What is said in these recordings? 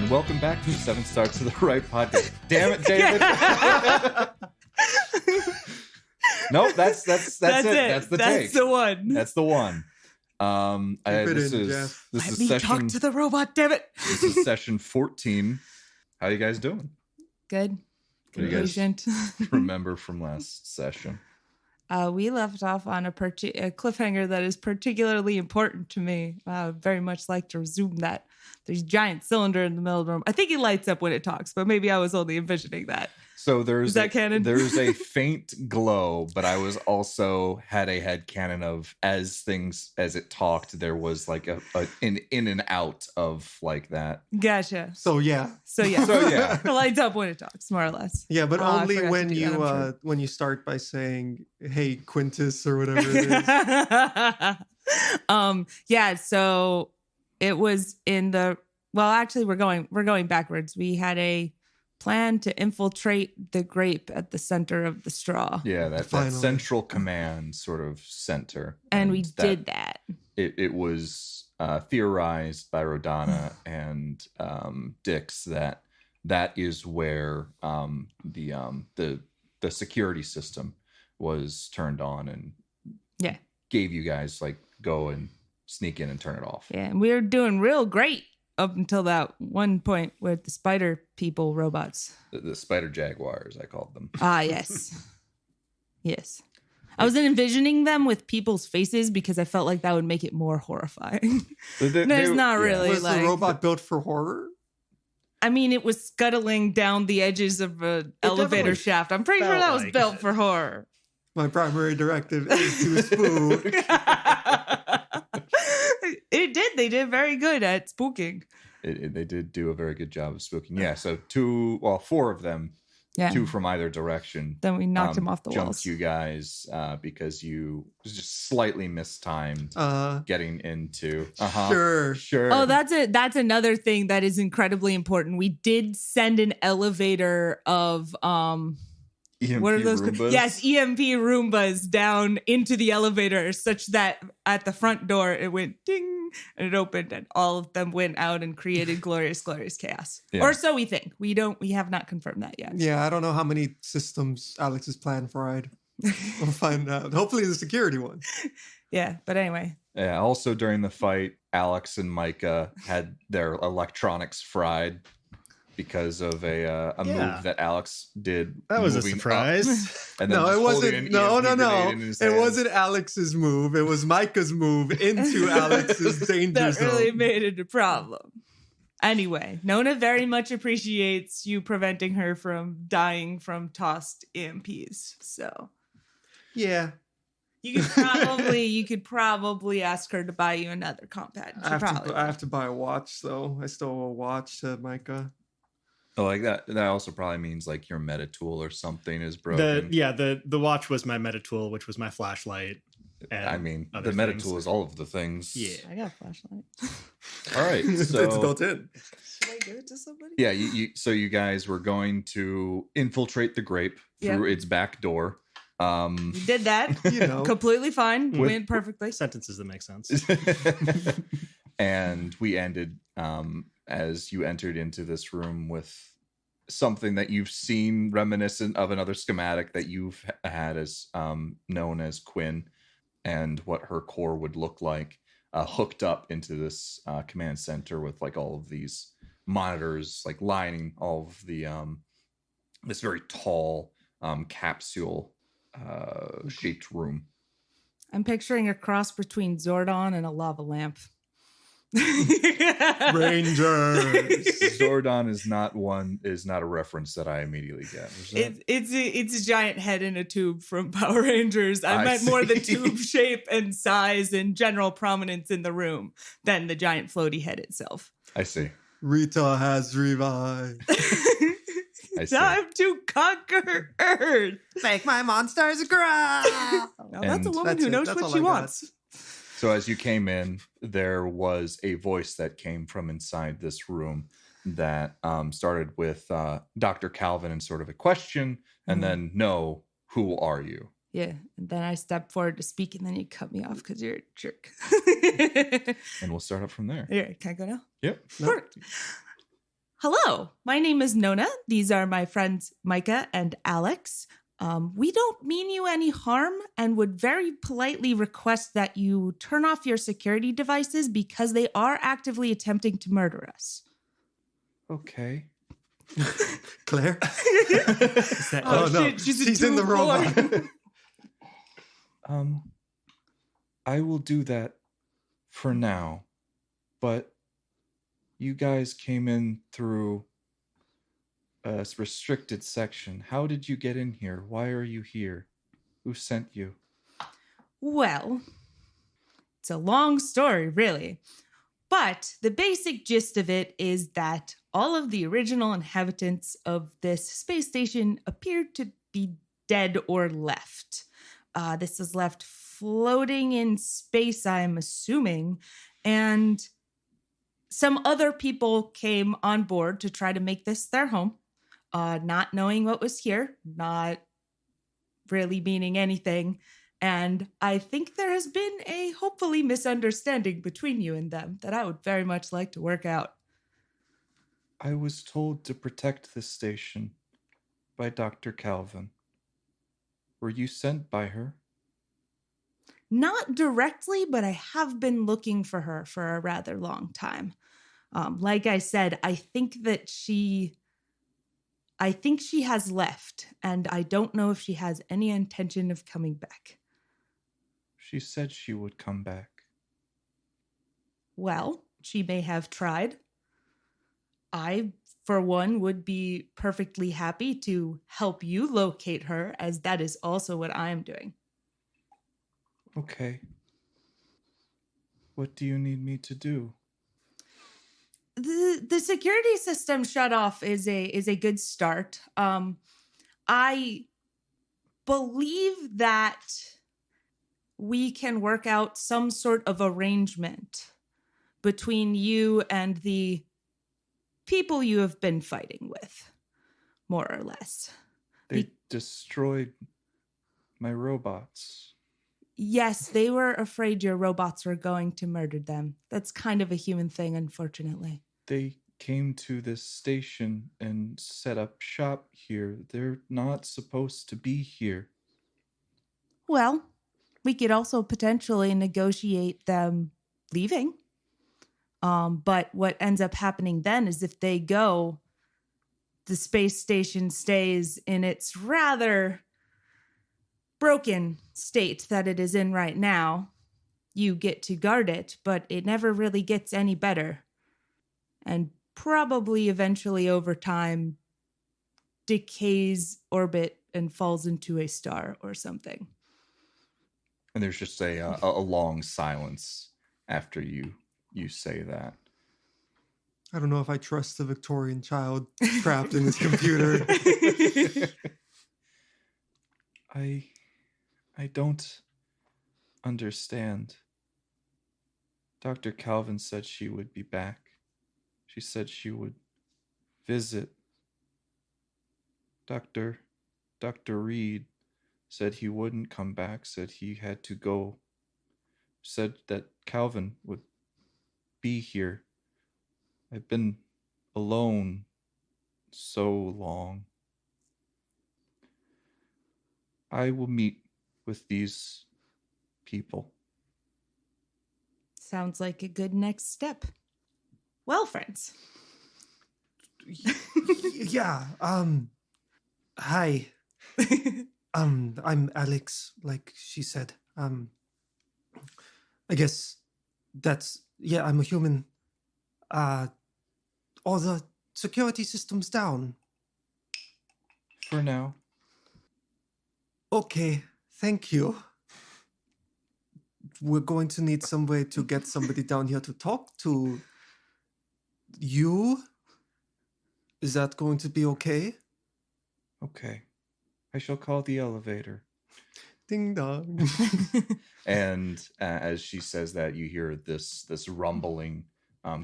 and welcome back to 7 Stars to the Right podcast. Damn it, David. Nope, that's it. That's the take. That's the one. That's the one. This is session. Talk to the robot, damn it. This is session 14. How you guys doing? Good. What do you guys remember from last session? We left off on a cliffhanger that is particularly important to me. I would very much like to resume that. There's a giant cylinder in the middle of the room. I think it lights up when it talks, but maybe I was only envisioning that. So is that canon? There's a faint glow, but I was also had a head canon of as it talked, there was like an in and out of like that. Gotcha. So yeah. It lights up when it talks, more or less. Yeah, but only when you start by saying, "Hey, Quintus," or whatever it is. Yeah. So it was in the. Well, actually, we're going backwards. We had a plan to infiltrate the grape at the center of the straw. Yeah, that central command sort of center. And we did that. It was theorized by Rodana and Dix that is where the security system was turned on and gave you guys like go and sneak in and turn it off. Yeah, and we were doing real great up until that one point with the spider people robots. The spider jaguars, I called them. Ah, yes. Yes. I wasn't envisioning them with people's faces because I felt like that would make it more horrifying. There's not really. Was the robot built for horror? I mean, it was scuttling down the edges of an elevator shaft. I'm pretty sure that was built for horror. My primary directive is to spook. It did. They did very good at spooking. They did do a very good job of spooking. Yeah, so 4 of them, 2 from either direction. Then we knocked him off the walls. Jumped you guys because you just slightly mistimed getting into. Sure. Oh, that's another thing that is incredibly important. We did send an elevator of EMP what are those? Roombas? Yes, EMP Roombas down into the elevator such that at the front door it went ding and it opened and all of them went out and created glorious, glorious chaos. Yeah. Or so we think. We have not confirmed that yet. Yeah, I don't know how many systems Alex has planned fried. We'll find out. Hopefully the security one. Yeah, but anyway. Yeah, also during the fight, Alex and Micah had their electronics fried because of a move that Alex did. That was a surprise. And no, it wasn't. No. It wasn't Alex's move. It was Micah's move into Alex's danger zone. That really made it a problem. Anyway, Nona very much appreciates you preventing her from dying from tossed EMPs. So, yeah. You could probably ask her to buy you another compad. I have to buy a watch, though. I still owe a watch to Micah. Oh, like that. That also probably means like your meta tool or something is broken. The watch was my meta tool, which was my flashlight. And I mean, the meta tool is all of the things. Yeah, I got a flashlight. All right, so it's built in. Should I give it to somebody? Yeah, so you guys were going to infiltrate the grape through its back door. We did that. Completely fine. Went perfectly. Sentences that make sense. And we ended as you entered into this room with something that you've seen reminiscent of another schematic that you've had as known as Quinn, and what her core would look like hooked up into this command center with like all of these monitors like lining all of the this very tall capsule shaped room. I'm picturing a cross between Zordon and a lava lamp. Rangers. Zordon is not a reference that I immediately get. It's a giant head in a tube from Power Rangers. I meant more the tube shape and size and general prominence in the room than the giant floaty head itself. I see. Rita has revived. Time to conquer Earth. Make my monsters grow. Now that's a woman who knows what she wants. So as you came in, there was a voice that came from inside this room that started with Dr. Calvin and sort of a question, and then, no, who are you? Yeah, and then I stepped forward to speak, and then you cut me off because you're a jerk. And we'll start up from there. Yeah, can I go now? Yep. No. Hello, my name is Nona. These are my friends Micah and Alex. We don't mean you any harm and would very politely request that you turn off your security devices because they are actively attempting to murder us. Okay. Claire? Oh, no. Shit, she's in the robot. I will do that for now, but you guys came in through a restricted section. How did you get in here? Why are you here? Who sent you? Well, it's a long story, really. But the basic gist of it is that all of the original inhabitants of this space station appeared to be dead or left. This was left floating in space, I'm assuming, and some other people came on board to try to make this their home, not knowing what was here, not really meaning anything. And I think there has been a hopefully misunderstanding between you and them that I would very much like to work out. I was told to protect this station by Dr. Calvin. Were you sent by her? Not directly, but I have been looking for her for a rather long time. Like I said, I think she has left, and I don't know if she has any intention of coming back. She said she would come back. Well, she may have tried. I, for one, would be perfectly happy to help you locate her, as that is also what I am doing. Okay. What do you need me to do? The security system shut off is a good start. I believe that we can work out some sort of arrangement between you and the people you have been fighting with, more or less. They destroyed my robots. Yes, they were afraid your robots were going to murder them. That's kind of a human thing, unfortunately. They came to this station and set up shop here. They're not supposed to be here. Well, we could also potentially negotiate them leaving. But what ends up happening then is if they go, the space station stays in its rather broken state that it is in right now. You get to guard it, but it never really gets any better. And probably eventually over time decays orbit and falls into a star or something. And there's just a long silence after you say that. I don't know if I trust the Victorian child trapped in his computer. I don't understand. Dr. Calvin said she would be back. She said she would visit. Dr. Reed said he wouldn't come back, said he had to go. Said that Calvin would be here. I've been alone so long. I will meet with these people. Sounds like a good next step. Well, friends. Yeah, hi. I'm Alex, like she said. I guess I'm a human. All the security systems down. For now. Okay, thank you. We're going to need some way to get somebody down here to talk to you. Is that going to be okay? Okay. I shall call the elevator. Ding dong. And as she says that, you hear this rumbling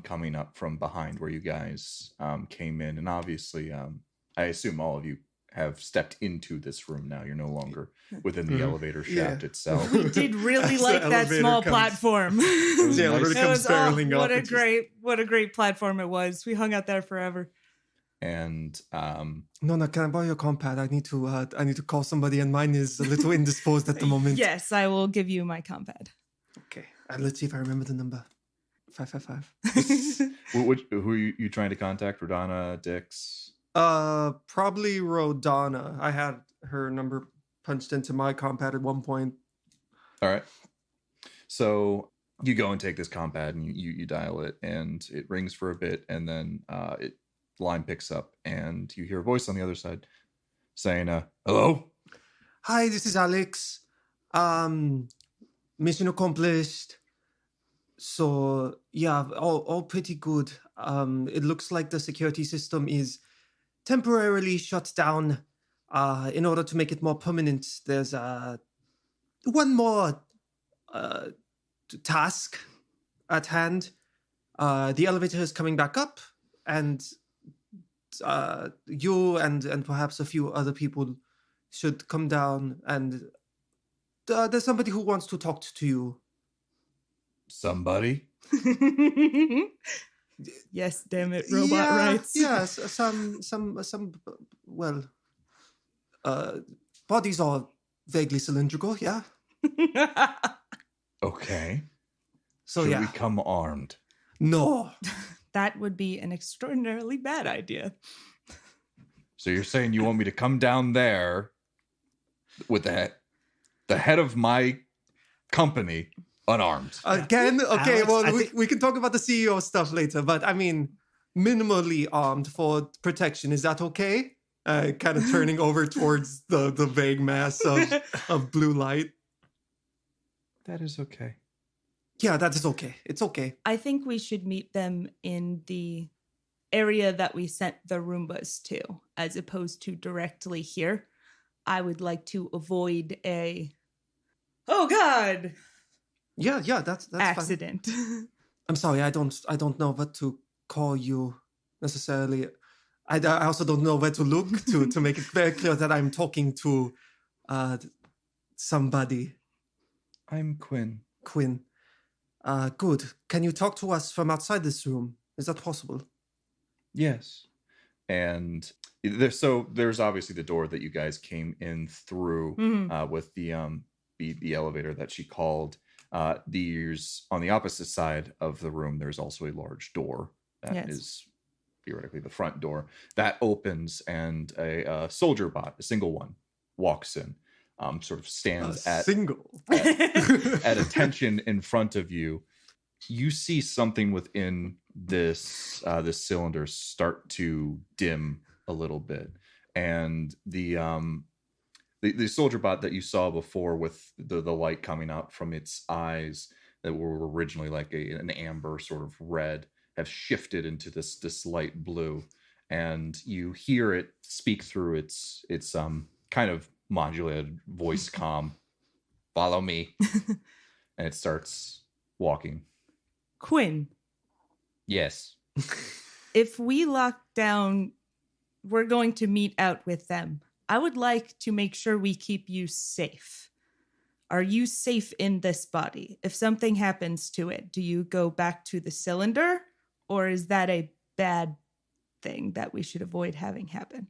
coming up from behind where you guys came in. And obviously, I assume all of you have stepped into this room now. You're no longer within the elevator shaft itself. We did really like that small platform. The elevator comes barreling up. What a great platform it was. We hung out there forever. And Nona, can I borrow your compad? I need to call somebody, and mine is a little indisposed at the moment. Yes, I will give you my compad. Okay, and let's see if I remember the number. 555. who are you trying to contact? Rodana, Dix? Probably Rodana. I had her number punched into my compad at one point. All right. So you go and take this compad and you dial it, and it rings for a bit, and then line picks up, and you hear a voice on the other side saying, hello? Hi, this is Alex. Mission accomplished. So yeah, all pretty good. It looks like the security system is temporarily shut down. In order to make it more permanent, there's one more task at hand. The elevator is coming back up, and you and perhaps a few other people should come down, and there's somebody who wants to talk to you. Somebody? Yes, damn it, robot rights. Yes, well, bodies are vaguely cylindrical, yeah. Okay. So Should yeah. we come armed? No. That would be an extraordinarily bad idea. So you're saying you want me to come down there with the head of my company unarmed? Again? Okay, Alex, we can talk about the CEO stuff later, but I mean, minimally armed for protection. Is that okay? Kind of turning over towards the vague mass of blue light. That is okay. Yeah, that is okay. It's okay. I think we should meet them in the area that we sent the Roombas to, as opposed to directly here. I would like to avoid a, oh God, Yeah, that's accident. fine. I'm sorry, I don't know what to call you necessarily. I also don't know where to look to make it very clear that I'm talking to somebody. I'm Quinn. Quinn. Good. Can you talk to us from outside this room? Is that possible? Yes. And there's obviously the door that you guys came in through with the elevator that she called. There's on the opposite side of the room, there's also a large door that is theoretically the front door that opens, and a soldier bot, a single one, walks in. Sort of stands at attention in front of you. You see something within this cylinder start to dim a little bit, and the soldier bot that you saw before with the light coming out from its eyes that were originally like an amber sort of red have shifted into this light blue, and you hear it speak through its kind of modulated voice comm, follow me. And it starts walking. Quinn. Yes. If we lock down, we're going to meet out with them. I would like to make sure we keep you safe. Are you safe in this body? If something happens to it, do you go back to the cylinder? Or is that a bad thing that we should avoid having happen?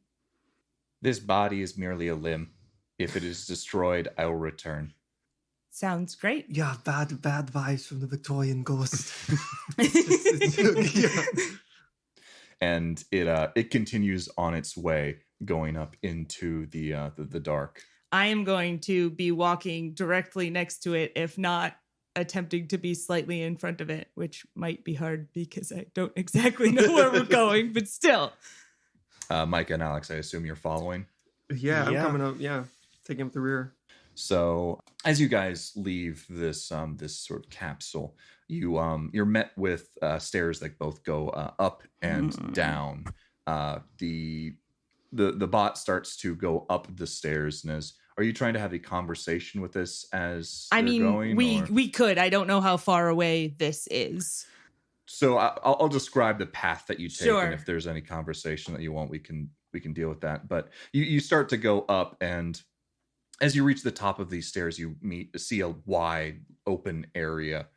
This body is merely a limb. If it is destroyed, I will return. Sounds great. Yeah, bad vibes from the Victorian ghost. And it continues on its way, going up into the dark. I am going to be walking directly next to it, if not attempting to be slightly in front of it, which might be hard because I don't exactly know where we're going, but still. Micah and Alex, I assume you're following? Yeah, I'm coming up. Yeah, taking up the rear. So as you guys leave this this sort of capsule, you're met with stairs that both go up and down. The bot starts to go up the stairs, and are you trying to have a conversation with this as going? We could. I don't know how far away this is. So I'll describe the path that you take, Sure. and if there's any conversation that you want, we can deal with that. But you start to go up, and as you reach the top of these stairs, you see a wide open area.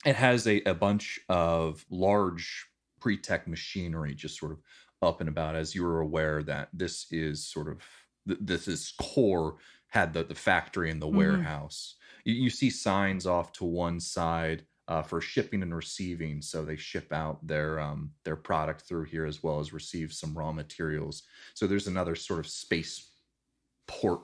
It has a bunch of large pre-tech machinery just sort of up and about, as you were aware that this is sort of this is core had the factory and the warehouse. You see signs off to one side for shipping and receiving, so they ship out their product through here as well as receive some raw materials. So there's another sort of space port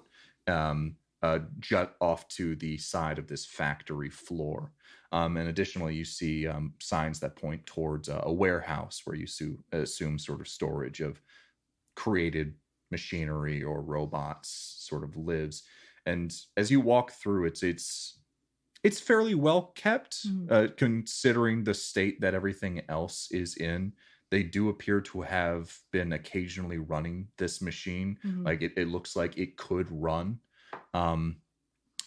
jut off to the side of this factory floor. And additionally, you see signs that point towards a warehouse where you assume sort of storage of created machinery or robots sort of lives. And as you walk through, it's fairly well kept, considering the state that everything else is in. They do appear to have been occasionally running this machine. Like it looks like it could run.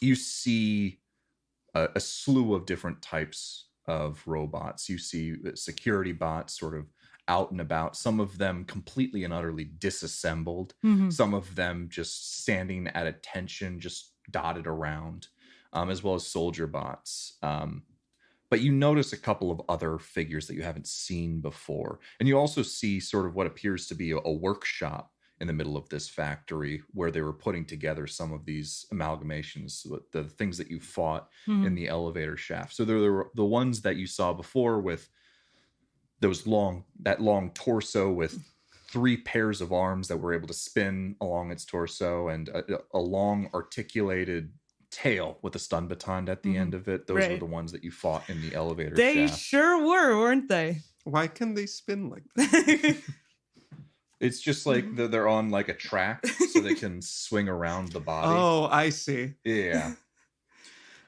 You see a slew of different types of robots. You see security bots sort of out and about, some of them completely and utterly disassembled, some of them just standing at attention, just dotted around, as well as soldier bots. But you notice a couple of other figures that you haven't seen before. And you also see sort of what appears to be a workshop in the middle of this factory where they were putting together some of these amalgamations, the things that you fought in the elevator shaft. So there were the ones that you saw before with that long torso with 3 pairs of arms that were able to spin along its torso, and a long articulated tail with a stun baton at the end of it. Those were the ones that you fought in the elevator shaft. They sure were, weren't they? Why can they spin like that? It's just like they're on like a track so they can swing around the body. Oh, I see. Yeah.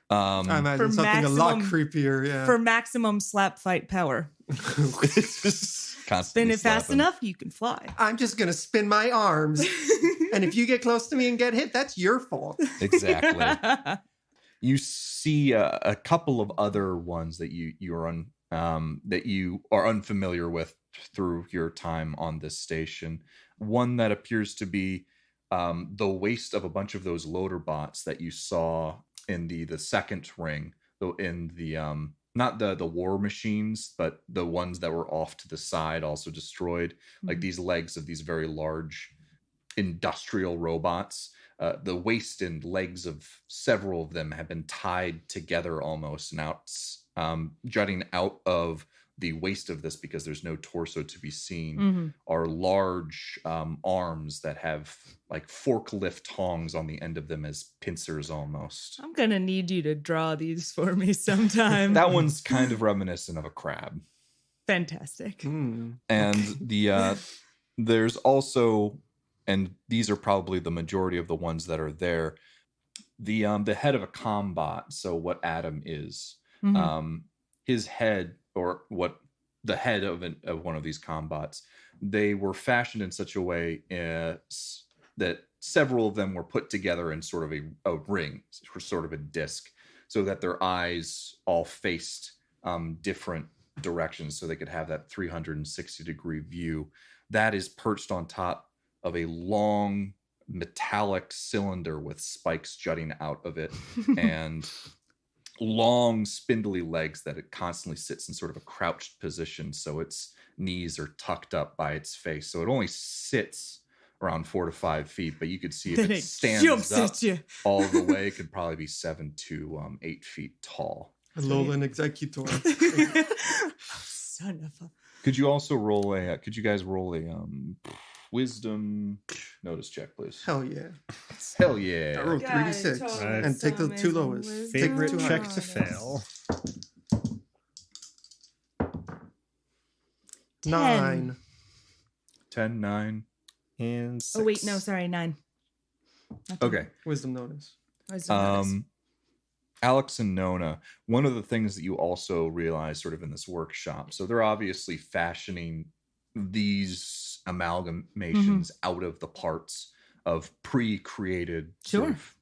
I imagine something a lot creepier. Yeah. For maximum slap fight power. Constantly Spin it fast slapping. enough, you can fly. I'm just going to spin my arms. And if you get close to me and get hit, that's your fault. Exactly. You see a couple of other ones that you are unfamiliar with through your time on this station. One that appears to be the waste of a bunch of those loader bots that you saw in the second ring, in the not the war machines, but the ones that were off to the side, also destroyed, like these legs of these very large industrial robots. The waist and legs of several of them have been tied together almost, and jutting out of the waist of this, because there's no torso to be seen, are large arms that have like forklift tongs on the end of them as pincers almost. I'm gonna need you to draw these for me sometime. That one's kind of reminiscent of a crab. Fantastic. And there's also, and these are probably the majority of the ones that are there, the head of a combot. So what Adam is, his head, or what the head of one of these combots, they were fashioned in such a way that several of them were put together in sort of a ring, or sort of a disc, so that their eyes all faced different directions, so they could have that 360-degree view. That is perched on top of a long metallic cylinder with spikes jutting out of it, and long spindly legs that it constantly sits in sort of a crouched position, so its knees are tucked up by its face, so it only sits around 4 to 5 feet, but you could see if Then it stands up all the way, it could probably be 7 to 8 feet tall. Alolan Executor. Son of a... Could you also roll could you guys roll a wisdom notice check, please? Hell yeah. Hell yeah. I rolled 3d6 totally and take the 2 lowest. Favorite Take check two to fail. 9. 10, 9. And 6. Oh, wait, no, sorry, 9. Okay. Wisdom notice. Alex and Nona, one of the things that you also realize sort of in this workshop, so they're obviously fashioning these amalgamations out of the parts of pre-created sort of,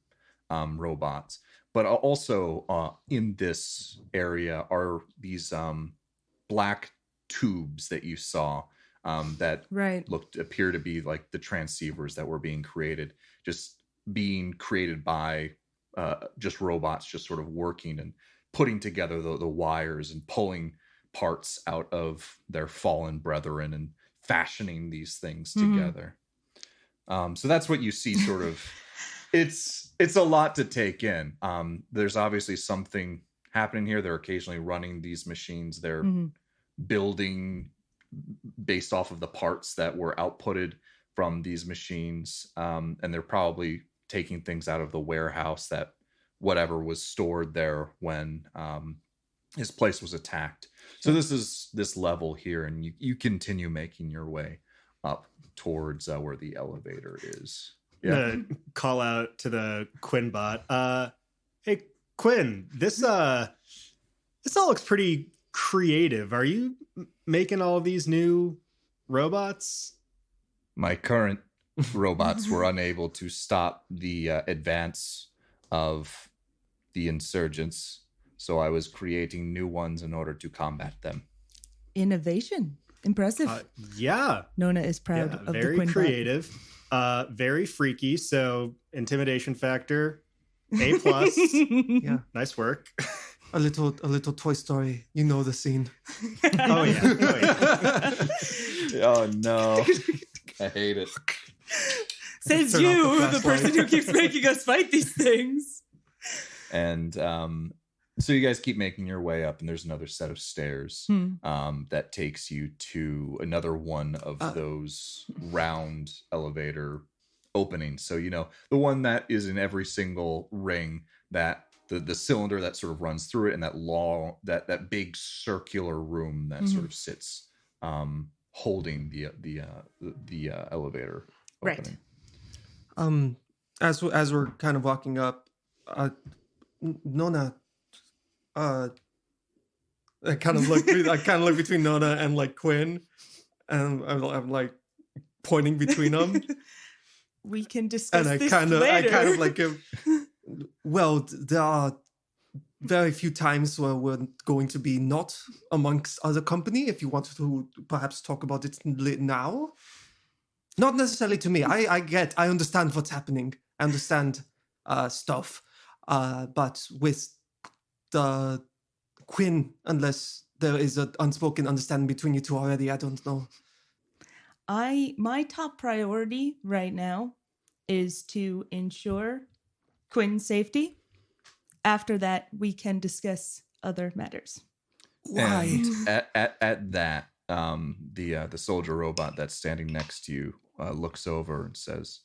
robots. But also in this area are these black tubes that you saw that appear to be like the transceivers that were being created by just robots just sort of working and putting together the wires and pulling parts out of their fallen brethren and fashioning these things together. So that's what you see sort of. It's a lot to take in. There's obviously something happening here. They're occasionally running these machines. They're building based off of the parts that were outputted from these machines. And they're probably taking things out of the warehouse that whatever was stored there when his place was attacked. So this is this level here, and you continue making your way up towards where the elevator is. Yeah. Call out to the Quinn bot. Hey Quinn, this all looks pretty creative. Are you making all of these new robots? My current robots were unable to stop the advance of the insurgents, so I was creating new ones in order to combat them. Innovation. Impressive. Yeah. Nona is proud of the Quinn. Very creative. Very freaky. So intimidation factor, A+. Yeah. Nice work. A little Toy Story. You know the scene. Oh yeah. Oh no. I hate it. Says Turn off you, the the person who keeps making us fight these things. And so you guys keep making your way up, and there's another set of stairs that takes you to another one of those round elevator openings. So, you know, the one that is in every single ring, that the cylinder that sort of runs through it, and that long, that big circular room that sort of sits holding the elevator opening. Right. As we're kind of walking up, Nona, I kind of look between Nona and like Quinn, and I'm like pointing between them. We can discuss And I this kind later. of like, well, there are very few times where we're going to be not amongst other company. If you want to perhaps talk about it now, not necessarily to me. I understand what's happening. I understand stuff, but with the Quinn, unless there is an unspoken understanding between you two already, I don't know. My top priority right now is to ensure Quinn's safety. After that, we can discuss other matters. Why? And at that, the soldier robot that's standing next to you looks over and says,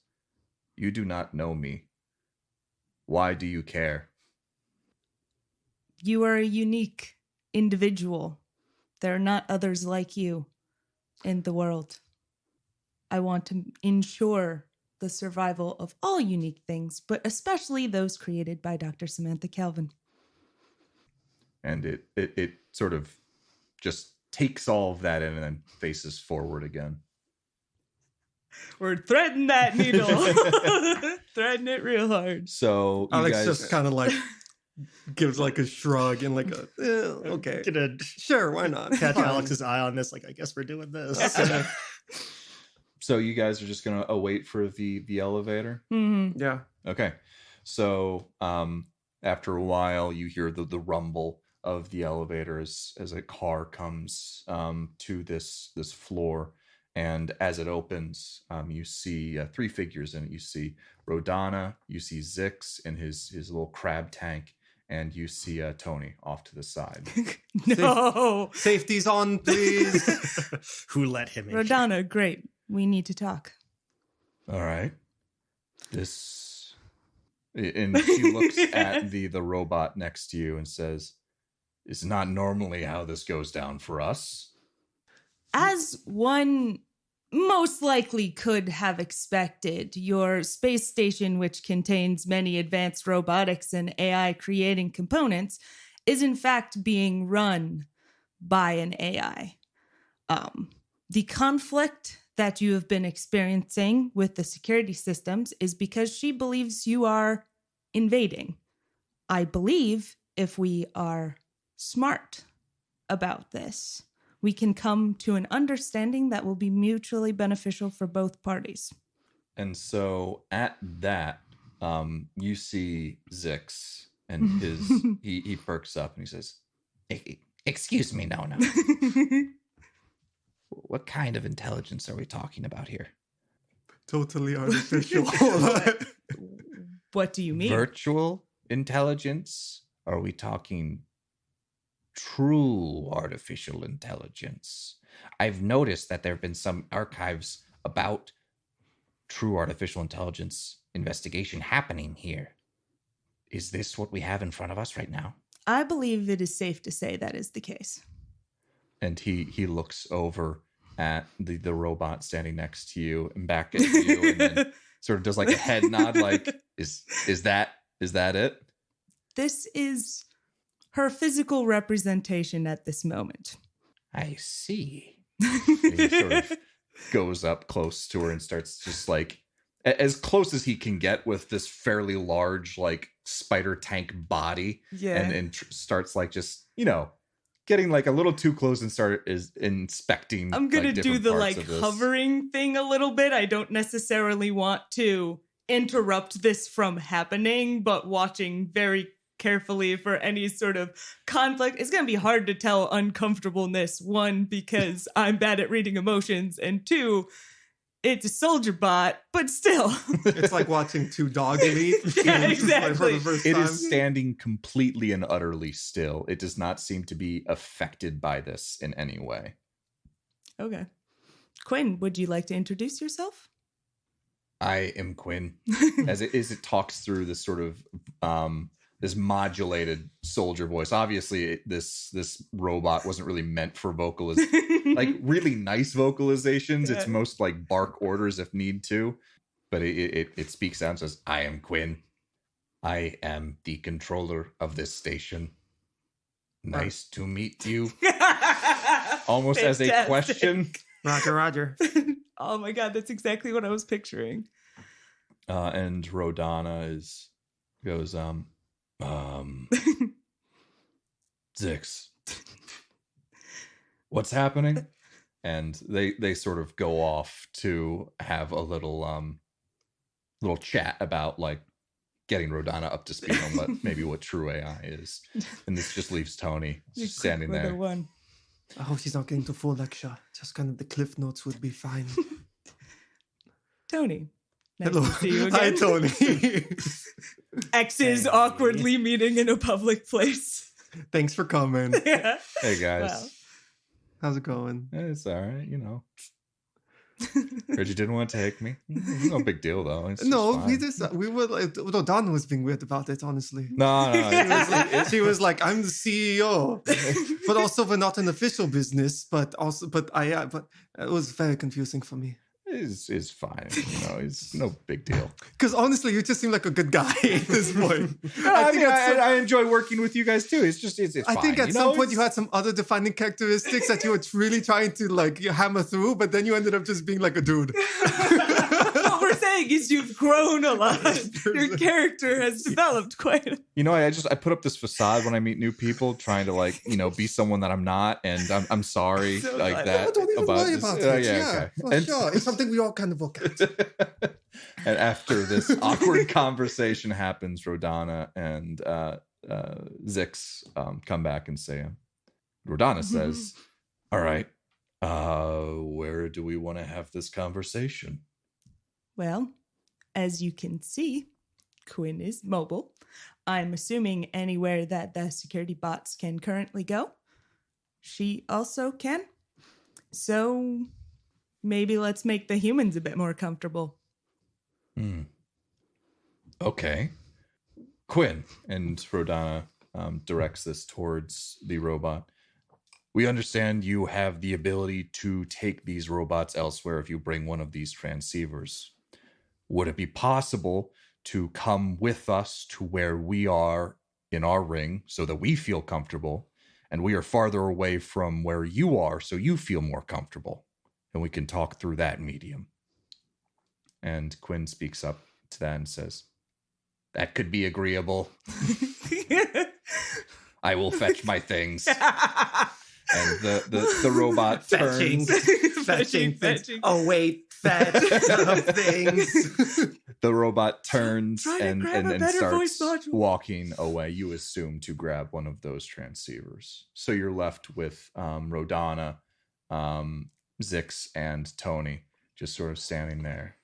"You do not know me. Why do you care?" You are a unique individual. There are not others like you in the world. I want to ensure the survival of all unique things, but especially those created by Dr. Samantha Calvin. And it sort of just takes all of that in and then faces forward again. We're threading that needle. Threading it real hard. So you Alex guys just kind of like gives like a shrug and like okay, sure, why not? Catch Fine. Alex's eye on this. Like, I guess we're doing this. So you guys are just gonna await for the elevator? Mm-hmm. Yeah. Okay. So after a while, you hear the rumble of the elevator as a car comes to this floor, and as it opens, you see three figures in it. You see Rodana, you see Zix in his little crab tank, and you see Tony off to the side. No. Safety's on, please. Who let him in? Rodana, great. We need to talk. All right. This, and she looks at the robot next to you and says, "It's not normally how this goes down for us." As one most likely could have expected, your space station, which contains many advanced robotics and AI creating components, is in fact being run by an AI. The conflict that you have been experiencing with the security systems is because she believes you are invading. I believe if we are smart about this, we can come to an understanding that will be mutually beneficial for both parties. And so at that, you see Zix, and he perks up and he says, Excuse me, Nona. What kind of intelligence are we talking about here? Totally artificial. What do you mean? Virtual intelligence? Are we talking true artificial intelligence? I've noticed that there have been some archives about true artificial intelligence investigation happening here. Is this what we have in front of us right now? I believe it is safe to say that is the case. And he looks over at the robot standing next to you and back at you and then sort of does like a head nod like, is that it? This is her physical representation at this moment. I see. And he sort of goes up close to her and starts just like, as close as he can get with this fairly large like spider tank body. Yeah. And starts like just, getting like a little too close and is inspecting. I'm going to do the like of this. hovering thing a little bit. I don't necessarily want to interrupt this from happening, but watching very carefully for any sort of conflict. It's going to be hard to tell uncomfortableness. One, because I'm bad at reading emotions, and two, it's a soldier bot, but still. It's like watching two dogs meet. Yeah, exactly. It is standing completely and utterly still. It does not seem to be affected by this in any way. Okay. Quinn, would you like to introduce yourself? I am Quinn. As it talks through this sort of this modulated soldier voice. Obviously, this robot wasn't really meant for like really nice vocalizations. Yeah. It's most like bark orders if need to, but it speaks out and says, "I am Quinn. I am the controller of this station. Nice to meet you." Almost Fantastic. As a question. Roger. Oh my God, that's exactly what I was picturing. And Rodana goes, Zix, what's happening? And they sort of go off to have a little chat about like getting Rodana up to speed on what true AI is. And this just leaves Tony just standing there. I hope she's not getting the full lecture. Just kind of the cliff notes would be fine. Tony. Nice Hello. To see you again. Hi, Tony. Exes awkwardly meeting in a public place. Thanks for coming. Yeah. Hey, guys. Wow. How's it going? It's all right, Heard you didn't want to take me. No big deal, though. We were like, Donna was being weird about it, honestly. No. She was like, I'm the CEO, but also we're not an official business. But it was very confusing for me. Is fine, it's no big deal. Because honestly, you just seem like a good guy at this point. I enjoy working with you guys too. It's fine. I think at some point you had some other defining characteristics that you were really trying to like hammer through, but then you ended up just being like a dude. What we're saying is you've grown a lot. Your character has developed quite. I put up this facade when I meet new people, trying to like be someone that I'm not, and I'm sorry so like that. No, don't even worry about it. Okay. For sure. It's something we all kind of look at. And after this awkward conversation happens, Rodana and Zix come back and say, Rodana says, all right, where do we want to have this conversation? Well, as you can see, Quinn is mobile. I'm assuming anywhere that the security bots can currently go, she also can. So maybe let's make the humans a bit more comfortable. Okay. Quinn, and Rodana directs this towards the robot. We understand you have the ability to take these robots elsewhere if you bring one of these transceivers. Would it be possible to come with us to where we are in our ring so that we feel comfortable, and we are farther away from where you are so you feel more comfortable, and we can talk through that medium? And Quinn speaks up to that and says, that could be agreeable. I will fetch my things. And the robot turns. Fetching. Oh, wait. Fetch things. the robot turns and voice starts module. walking away. You assume to grab one of those transceivers. So you're left with Rodana, Zix, and Tony just sort of standing there.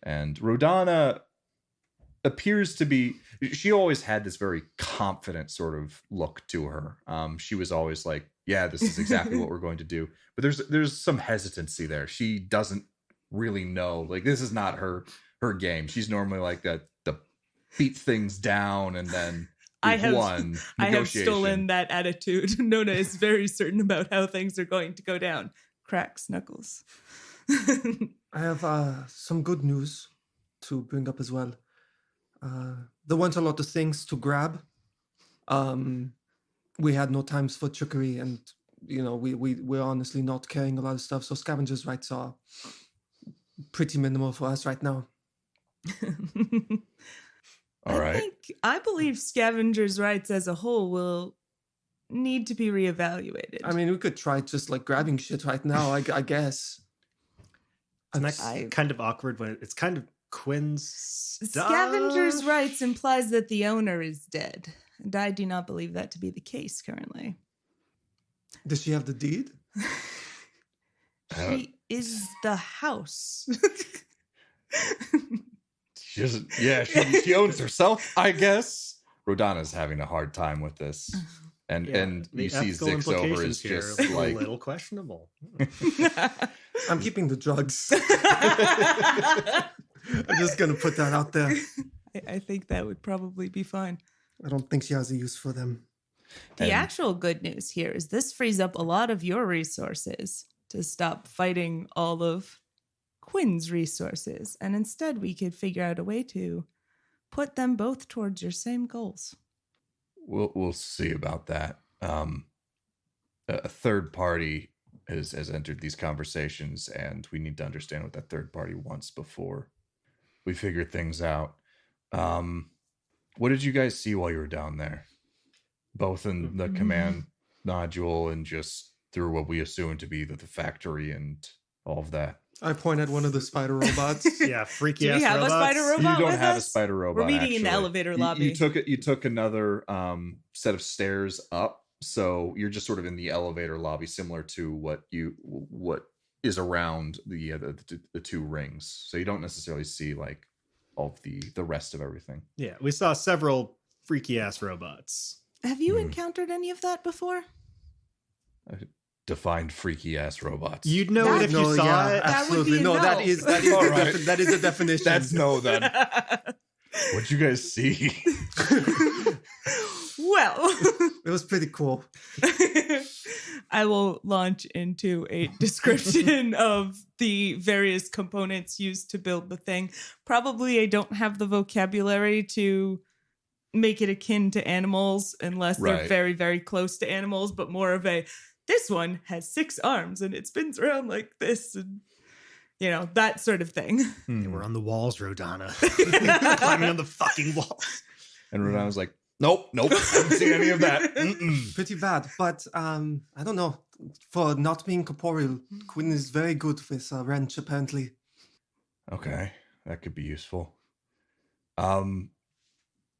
And Rodana appears to be, she always had this very confident sort of look to her. She was always like, yeah, this is exactly what we're going to do. But there's some hesitancy there. She doesn't really know. Like, this is not her game. She's normally like the beat things down and then I have stolen that attitude. Nona is very certain about how things are going to go down. Cracks knuckles. I have some good news to bring up as well. There weren't a lot of things to grab. We had no times for trickery, and we're honestly not carrying a lot of stuff. So scavengers' rights are pretty minimal for us right now. All right. I believe scavengers' rights as a whole will need to be reevaluated. I mean, we could try just like grabbing shit right now, I guess. And that's kind of awkward when it's kind of Quinn's stuff. Scavengers' rights implies that the owner is dead. And I do not believe that to be the case currently. Does she have the deed? She is the house. She doesn't. Yeah, she owns herself, I guess. Rodana's having a hard time with this, and you see Zix over is just like a little questionable. I'm keeping the drugs. I'm just gonna put that out there. I think that would probably be fine. I don't think she has a use for them. The actual good news here is this frees up a lot of your resources to stop fighting all of Quinn's resources. And instead, we could figure out a way to put them both towards your same goals. We'll see about that. A third party has entered these conversations, and we need to understand what that third party wants before we figure things out. What did you guys see while you were down there? Both in the command nodule and just through what we assume to be the factory and all of that. I point at one of the spider robots. Yeah, freaky ass robots. Do we have a spider robot? You don't have a spider robot. We're meeting in the elevator lobby. You took another set of stairs up, so you're just sort of in the elevator lobby, similar to what is around the two rings. So you don't necessarily see like all of the rest of everything. Yeah, we saw several freaky ass robots. Have you encountered any of that before? Defined freaky ass robots. You'd know it if you saw it. Absolutely. No, that is right. That is a definition. That's no then. What'd you guys see? Well, it was pretty cool. I will launch into a description of the various components used to build the thing. Probably I don't have the vocabulary to make it akin to animals unless they're very, very close to animals, but more of this one has 6 arms and it spins around like this, and that sort of thing. They were on the walls, Rodana. Climbing on the fucking walls. And Rodana's like, nope, I haven't seen any of that. Pretty bad, but I don't know. For not being corporeal, Quinn is very good with a wrench, apparently. Okay, that could be useful.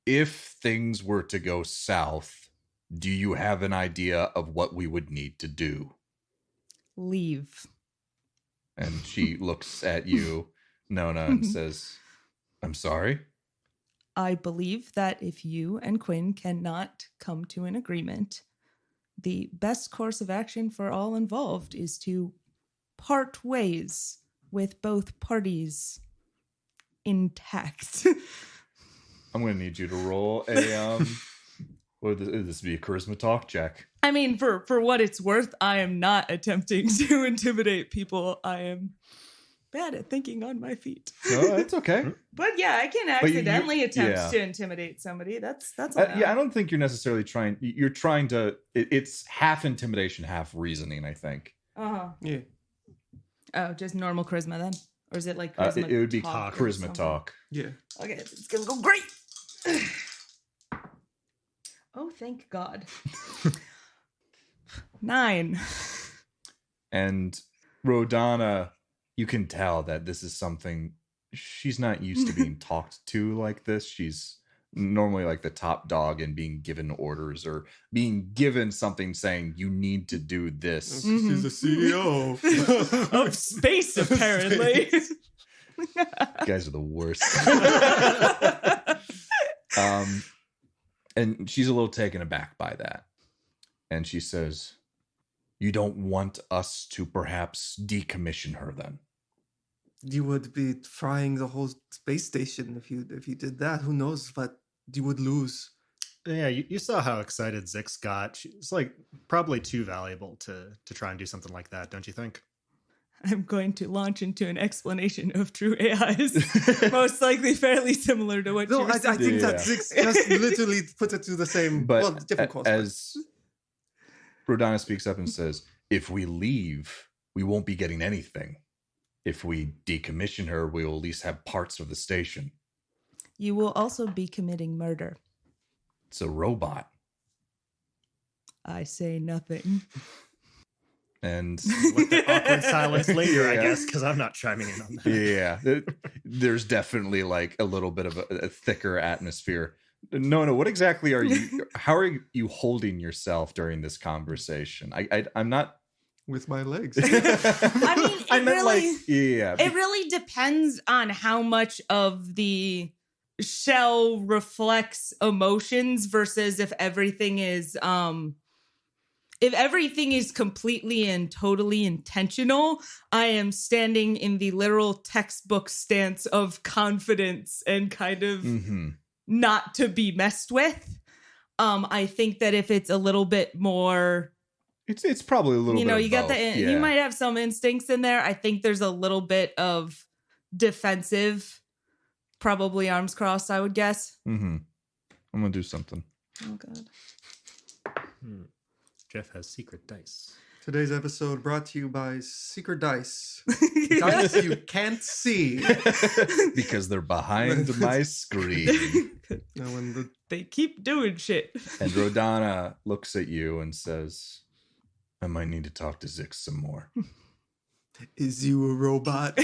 If things were to go south, do you have an idea of what we would need to do? Leave. And she looks at you, Nona, and says, I'm sorry? I believe that if you and Quinn cannot come to an agreement, the best course of action for all involved is to part ways with both parties intact. I'm going to need you to roll a, would this be a charisma talk check? I mean, for what it's worth, I am not attempting to intimidate people. I am bad at thinking on my feet. No, it's okay. But yeah, I can accidentally attempt to intimidate somebody. That's yeah, I don't think you're necessarily trying. You're trying to. It's half intimidation, half reasoning, I think. Yeah. Oh, just normal charisma then, or is it like charisma it would be talk charisma talk. Yeah. Okay, it's gonna go great. Oh, thank God. 9. And Rodana, you can tell that this is something she's not used to being talked to like this. She's normally like the top dog and being given orders or being given something saying you need to do this. She's the CEO of space, apparently. You guys are the worst. And she's a little taken aback by that. And she says, you don't want us to perhaps decommission her then? You would be frying the whole space station if you did that. Who knows what you would lose. Yeah, you saw how excited Zix got. She's like probably too valuable to try and do something like that, don't you think? I'm going to launch into an explanation of true AIs, most likely fairly similar to what No, you were I saying. think that Zix just literally puts it to the same, But different course. as Rodana speaks up and says, if we leave, we won't be getting anything. If we decommission her, we will at least have parts of the station. You will also be committing murder. It's a robot. I say nothing. And With the awkward silence later, I Yeah. guess, because I'm not chiming in on that. yeah, there's definitely like a little bit of a thicker atmosphere. Nona, what exactly are you? How are you holding yourself during this conversation? I'm not. With my legs. I mean, it I meant really, like yeah. it really depends on how much of the shell reflects emotions versus if everything is completely and totally intentional. I am standing in the literal textbook stance of confidence and kind of not to be messed with. I think that if it's a little bit more, It's probably a little. you know, bit you of got both. the, Yeah. you might have some instincts in there. I think there's a little bit of defensive, probably arms crossed, I would guess. I'm gonna do something. Oh, God. Jeff has secret dice. Today's episode brought to you by Secret Dice. Dice you can't see. Because they're behind my screen. Now when the They keep doing shit. And Rodana looks at you and says, I might need to talk to Zix some more. is you a robot?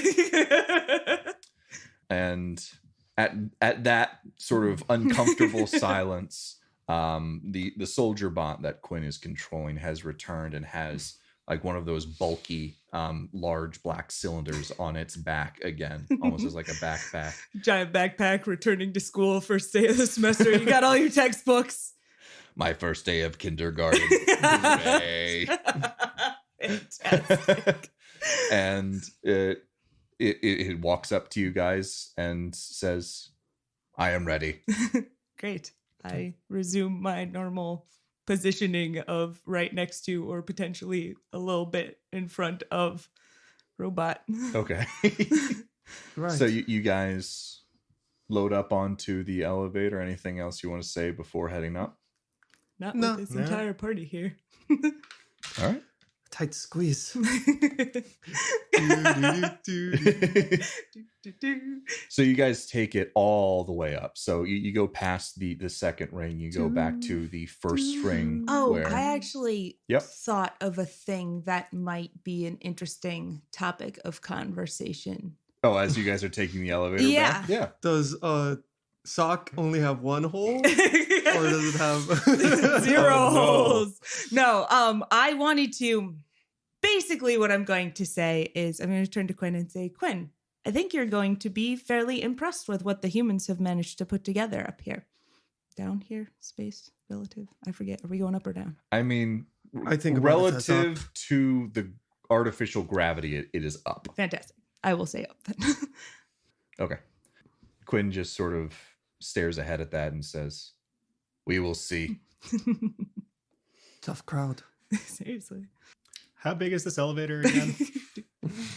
And at that sort of uncomfortable silence, the soldier bot that Quinn is controlling has returned and has like one of those bulky, large black cylinders on its back again, almost as like a backpack. Giant backpack, returning to school, first day of the semester. You got all your textbooks. My first day of kindergarten. Hooray. Fantastic. And it walks up to you guys and says, I am ready. Great. I resume my normal positioning of right next to or potentially a little bit in front of robot. Okay. Right. So you guys load up onto the elevator. Anything else you want to say before heading up? Not No. with this No. entire party here. All right. Tight squeeze. So you guys take it all the way up. So you go past the second ring. You go back to the first ring. Oh, where, I actually Yep. thought of a thing that might be an interesting topic of conversation. Oh, as you guys are taking the elevator Yeah. back? Yeah. Does sock only have one hole? Or does it have Zero Oh, no. holes? No, I wanted to. Basically, what I'm going to say is I'm going to turn to Quinn and say, Quinn, I think you're going to be fairly impressed with what the humans have managed to put together up here. Down here, space, relative. I forget. Are we going up or down? I mean, I think about it as relative to the artificial gravity, it is up. Fantastic. I will say up then. Okay. Quinn just sort of stares ahead at that and says, we will see. Tough crowd. Seriously. How big is this elevator again?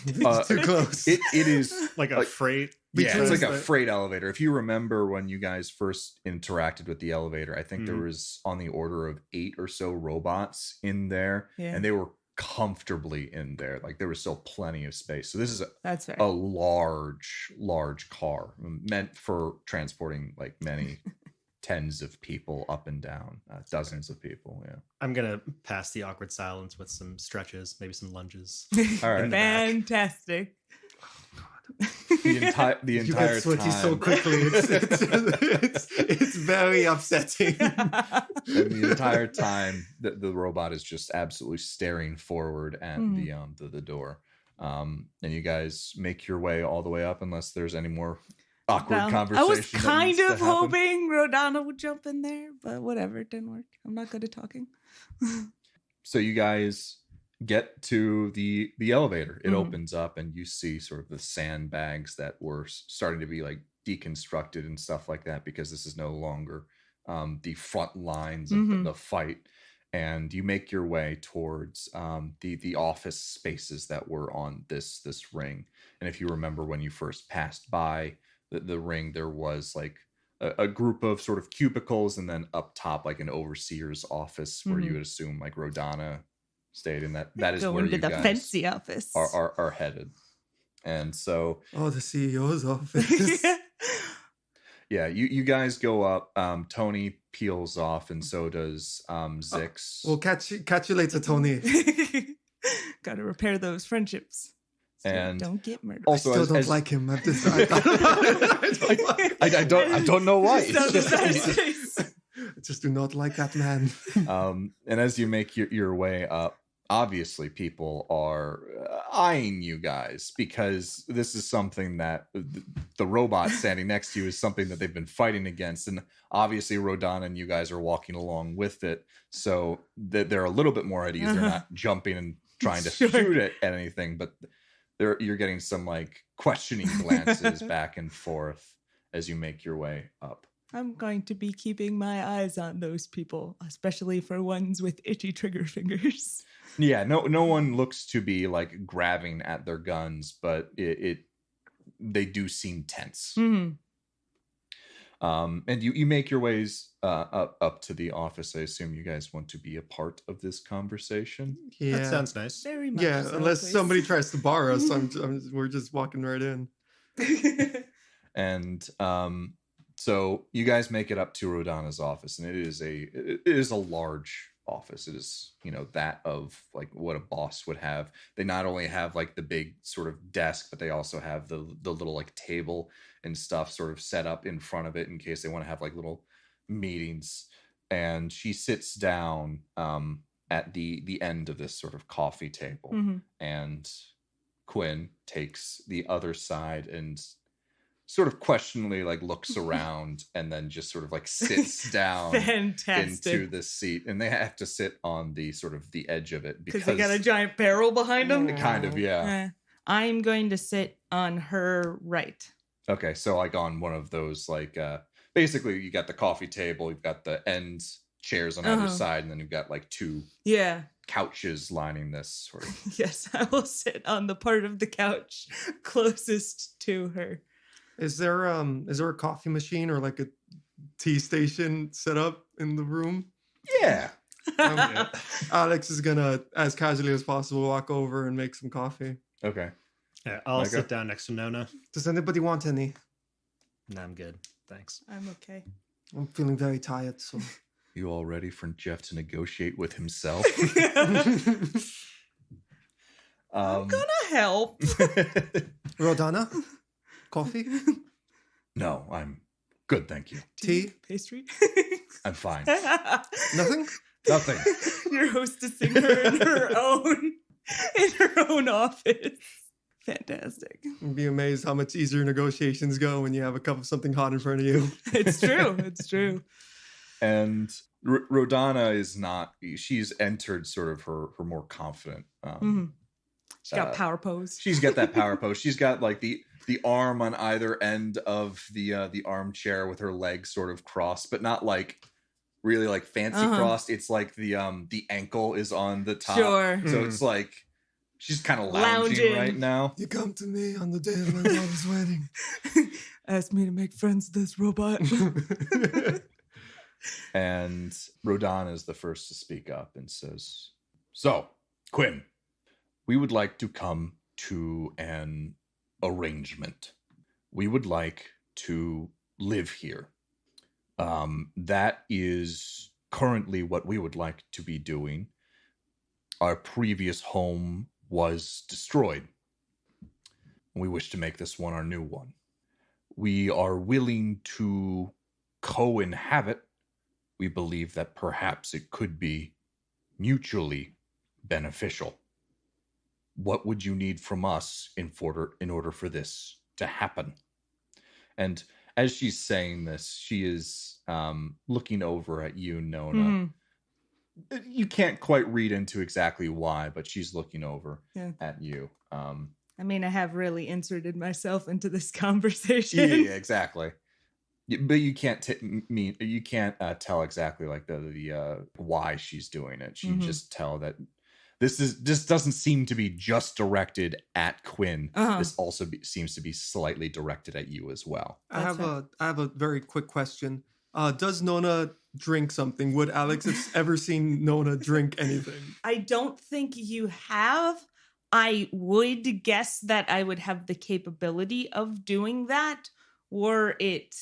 It's too close. It is Like a freight? yeah, it's like a the- freight elevator. If you remember when you guys first interacted with the elevator, I think there was on the order of 8 or so robots in there, Yeah. and they were comfortably in there. Like there was still plenty of space. So this is That's fair. a large car meant for transporting like many tens of people up and down, dozens of people. Yeah. I'm going to pass the awkward silence with some stretches, maybe some lunges. All right. Fantastic. the You entire get sweaty time. so quickly. It's very upsetting. And the entire time, the robot is just absolutely staring forward at the door. And you guys make your way all the way up, unless there's any more awkward conversation. I was kind of hoping Rodana would jump in there, but whatever, it didn't work. I'm not good at talking. So you guys get to the elevator. It opens up, and you see sort of the sandbags that were starting to be like deconstructed and stuff like that, because this is no longer the front lines of the fight. And you make your way towards the office spaces that were on this ring. And if you remember when you first passed by the ring, there was like a group of sort of cubicles, and then up top like an overseer's office where you would assume like Rodana stayed, and that is where you the guys fancy office are headed. And so the CEO's office. yeah, you guys go up. Tony peels off, and so does Zix. We'll catch you later, Tony. Gotta repair those friendships. So and don't get murdered. Also, I still don't like him. I've decided. I don't know why. I just do not like that man. And as you make your way up, obviously people are eyeing you guys, because this is something that the robot standing next to you is something that they've been fighting against. And obviously Rodana and you guys are walking along with it. So they're a little bit more at ease. They're not jumping and trying to shoot at anything, but you're getting some like questioning glances back and forth as you make your way up. I'm going to be keeping my eyes on those people, especially for ones with itchy trigger fingers. Yeah, no one looks to be like grabbing at their guns, but they do seem tense. And you make your ways up to the office. I assume you guys want to be a part of this conversation. Yeah, That sounds nice. Very much. yeah. so, Unless please. somebody tries to bar us, we're just walking right in. And so you guys make it up to Rodana's office, and it is a large office. It is, that of like what a boss would have. They not only have like the big sort of desk, but they also have the little like table and stuff sort of set up in front of it in case they want to have like little meetings. And she sits down at the end of this sort of coffee table, and Quinn takes the other side and sort of questioningly like looks around, and then just sort of like sits down into the seat. And they have to sit on the sort of the edge of it because they got a giant barrel behind them. Kind of, yeah. I'm going to sit on her right. Okay, so like on one of those like basically you got the coffee table, you've got the end chairs on either side, and then you've got like two couches lining this sort of. Yes, I will sit on the part of the couch closest to her. Is there a coffee machine or like a tea station set up in the room? Yeah. Alex is gonna, as casually as possible, walk over and make some coffee. Okay. Yeah, I'll sit down next to Nona. Does anybody want any? No, I'm good. Thanks. I'm okay. I'm feeling very tired, so. You all ready for Jeff to negotiate with himself? I'm gonna help. Rodana? Coffee? No, I'm good, thank you. Tea? Pastry? I'm fine. Nothing? Nothing. You're hostessing her in her own office. Fantastic. You'd be amazed how much easier negotiations go when you have a cup of something hot in front of you. It's true. It's true. And Rodana is not, she's entered sort of her more confident. She's got power pose. She's got that power pose. She's got like the arm on either end of the armchair with her legs sort of crossed, but not like really like fancy crossed. It's like the ankle is on the top. Sure. So it's like she's kind of lounging right now. You come to me on the day of my daughter's wedding. Ask me to make friends with this robot. And Rodana is the first to speak up and says, "So, Quinn, we would like to come to an arrangement. We would like to live here. That is currently what we would like to be doing. Our previous home was destroyed. We wish to make this one our new one. We are willing to co-inhabit. We believe that perhaps it could be mutually beneficial. What would you need from us in order for this to happen? And as she's saying this, she is looking over at you, Nona. Mm-hmm. You can't quite read into exactly why, but she's looking over at you. I mean, I have really inserted myself into this conversation. Yeah, exactly. But you can't tell exactly like the why she's doing it. She just tell that this doesn't seem to be just directed at Quinn. This also seems to be slightly directed at you as well. I have a very quick question. Does Nona drink something? Would Alex have ever seen Nona drink anything? I don't think you have. I would guess that I would have the capability of doing that were it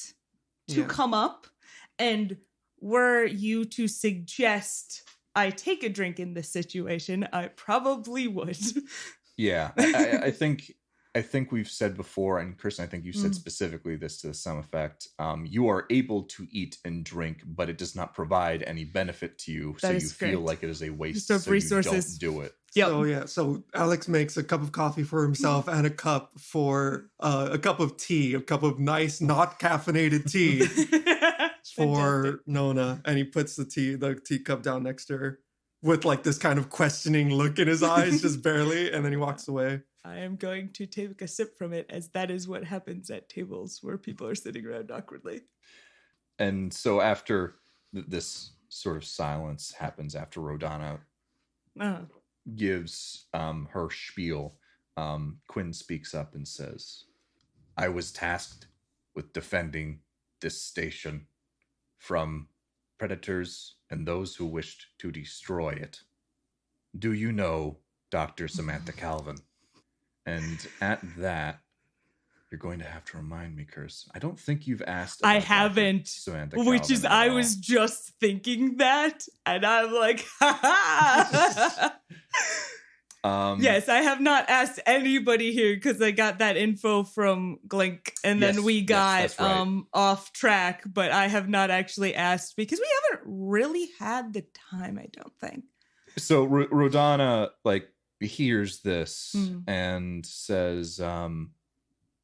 to come up, and were you to suggest I take a drink in this situation, I probably would. Yeah, I think we've said before, and Kristen, I think you said specifically this to some effect. You are able to eat and drink, but it does not provide any benefit to you, so you feel like it is a waste of resources. You don't do it. Yep. So Alex makes a cup of coffee for himself and a cup of tea, a cup of nice, not caffeinated tea for Nona, and he puts the teacup down next to her with like this kind of questioning look in his eyes, just barely, and then he walks away. I am going to take a sip from it, as that is what happens at tables where people are sitting around awkwardly. And so after this sort of silence happens, after Rodana gives her spiel, Quinn speaks up and says, I was tasked with defending this station from predators and those who wished to destroy it. Do you know Dr. Samantha Calvin? And at that, you're going to have to remind me, Curse. I don't think you've asked. I haven't. Samantha which Calvin is, I was just thinking that, and I'm like, ha ha. Yes, I have not asked anybody here because I got that info from Glink, and then we got off track. But I have not actually asked because we haven't really had the time. I don't think. So Rodana hears this and says, I'm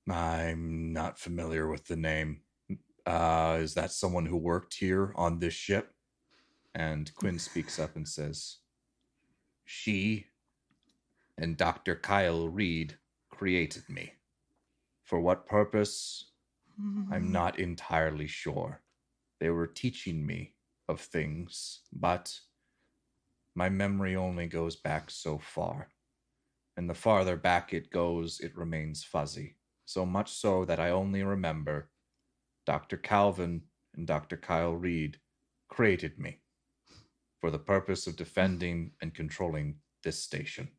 not familiar with the name. Is that someone who worked here on this ship? And Quinn speaks up and says, she and Dr. Kyle Reed created me. For what purpose? I'm not entirely sure. They were teaching me of things, but my memory only goes back so far. And the farther back it goes, it remains fuzzy. So much so that I only remember Dr. Calvin and Dr. Kyle Reed created me for the purpose of defending and controlling this station.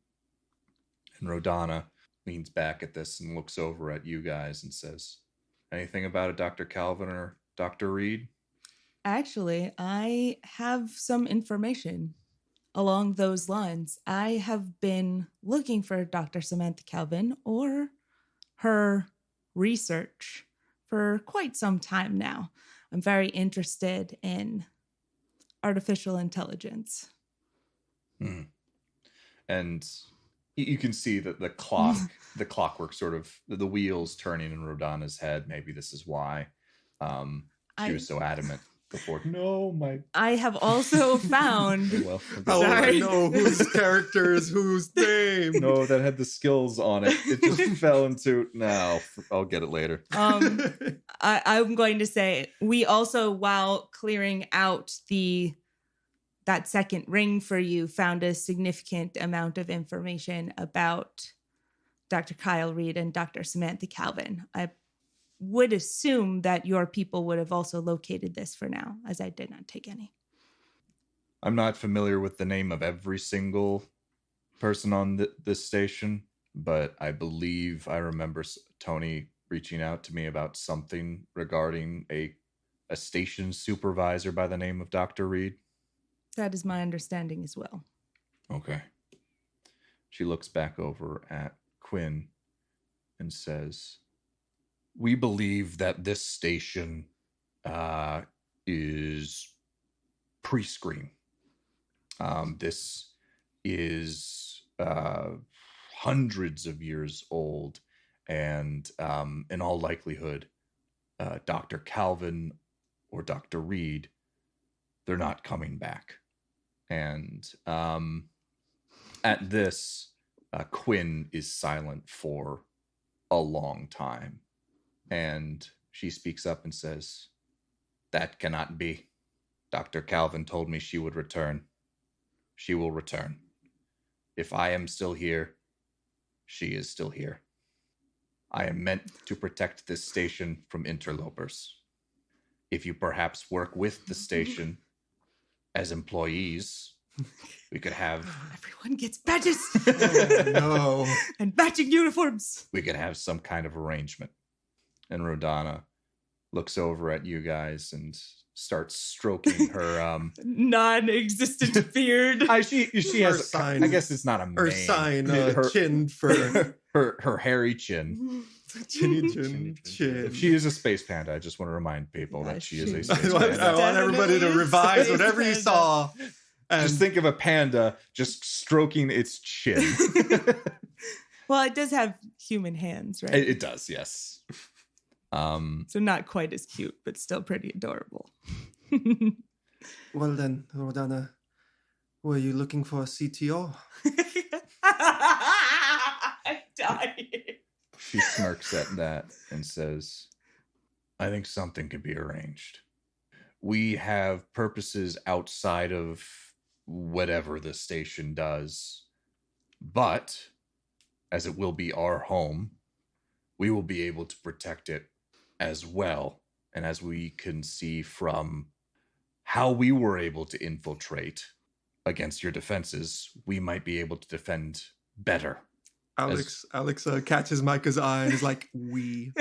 And Rodana leans back at this and looks over at you guys and says, anything about a Dr. Calvin or Dr. Reed? Actually, I have some information along those lines. I have been looking for Dr. Samantha Calvin or her research for quite some time now. I'm very interested in artificial intelligence. And you can see that the clockwork sort of, the wheels turning in Rodana's head. Maybe this is why she was so adamant before. I have also found. How would I know whose character is whose name? No, that had the skills on it. It just fell into. No, I'll get it later. I'm going to say we also, while clearing out that second ring for you, found a significant amount of information about Dr. Kyle Reed and Dr. Samantha Calvin. I would assume that your people would have also located this for now, as I did not take any. I'm not familiar with the name of every single person on this station, but I believe I remember Tony reaching out to me about something regarding a station supervisor by the name of Dr. Reed. That is my understanding as well. Okay. She looks back over at Quinn. and says, "We believe that this station is pre-screen. This is hundreds of years old, and in all likelihood, Dr. Calvin or Dr. Reed, they're not coming back." And at this, Quinn is silent for a long time. And she speaks up and says, "That cannot be. Dr. Calvin told me she would return. She will return. If I am still here, she is still here. I am meant to protect this station from interlopers. If you perhaps work with the station as employees, we could have..." Everyone gets badges. Oh, no. And matching uniforms. "We could have some kind of arrangement." And Rodana looks over at you guys and starts stroking her non-existent beard. she has sign. I guess it's not a Or mane. sign, her chin for her hairy chin. chinny chin. If she is a space panda, I just want to remind people that she is a space I want panda. everybody to revise Space whatever you panda. saw. And Just think of a panda just stroking its chin. Well, it does have human hands, right? It does, yes. So not quite as cute, but still pretty adorable. well then, Rodana, were you looking for a CTO? I'm dying. She smirks at that and says, "I think something could be arranged. We have purposes outside of whatever the station does, but as it will be our home, we will be able to protect it as well. And as we can see from how we were able to infiltrate against your defenses, we might be able to defend better." Alex catches Micah's eye and is like, "We."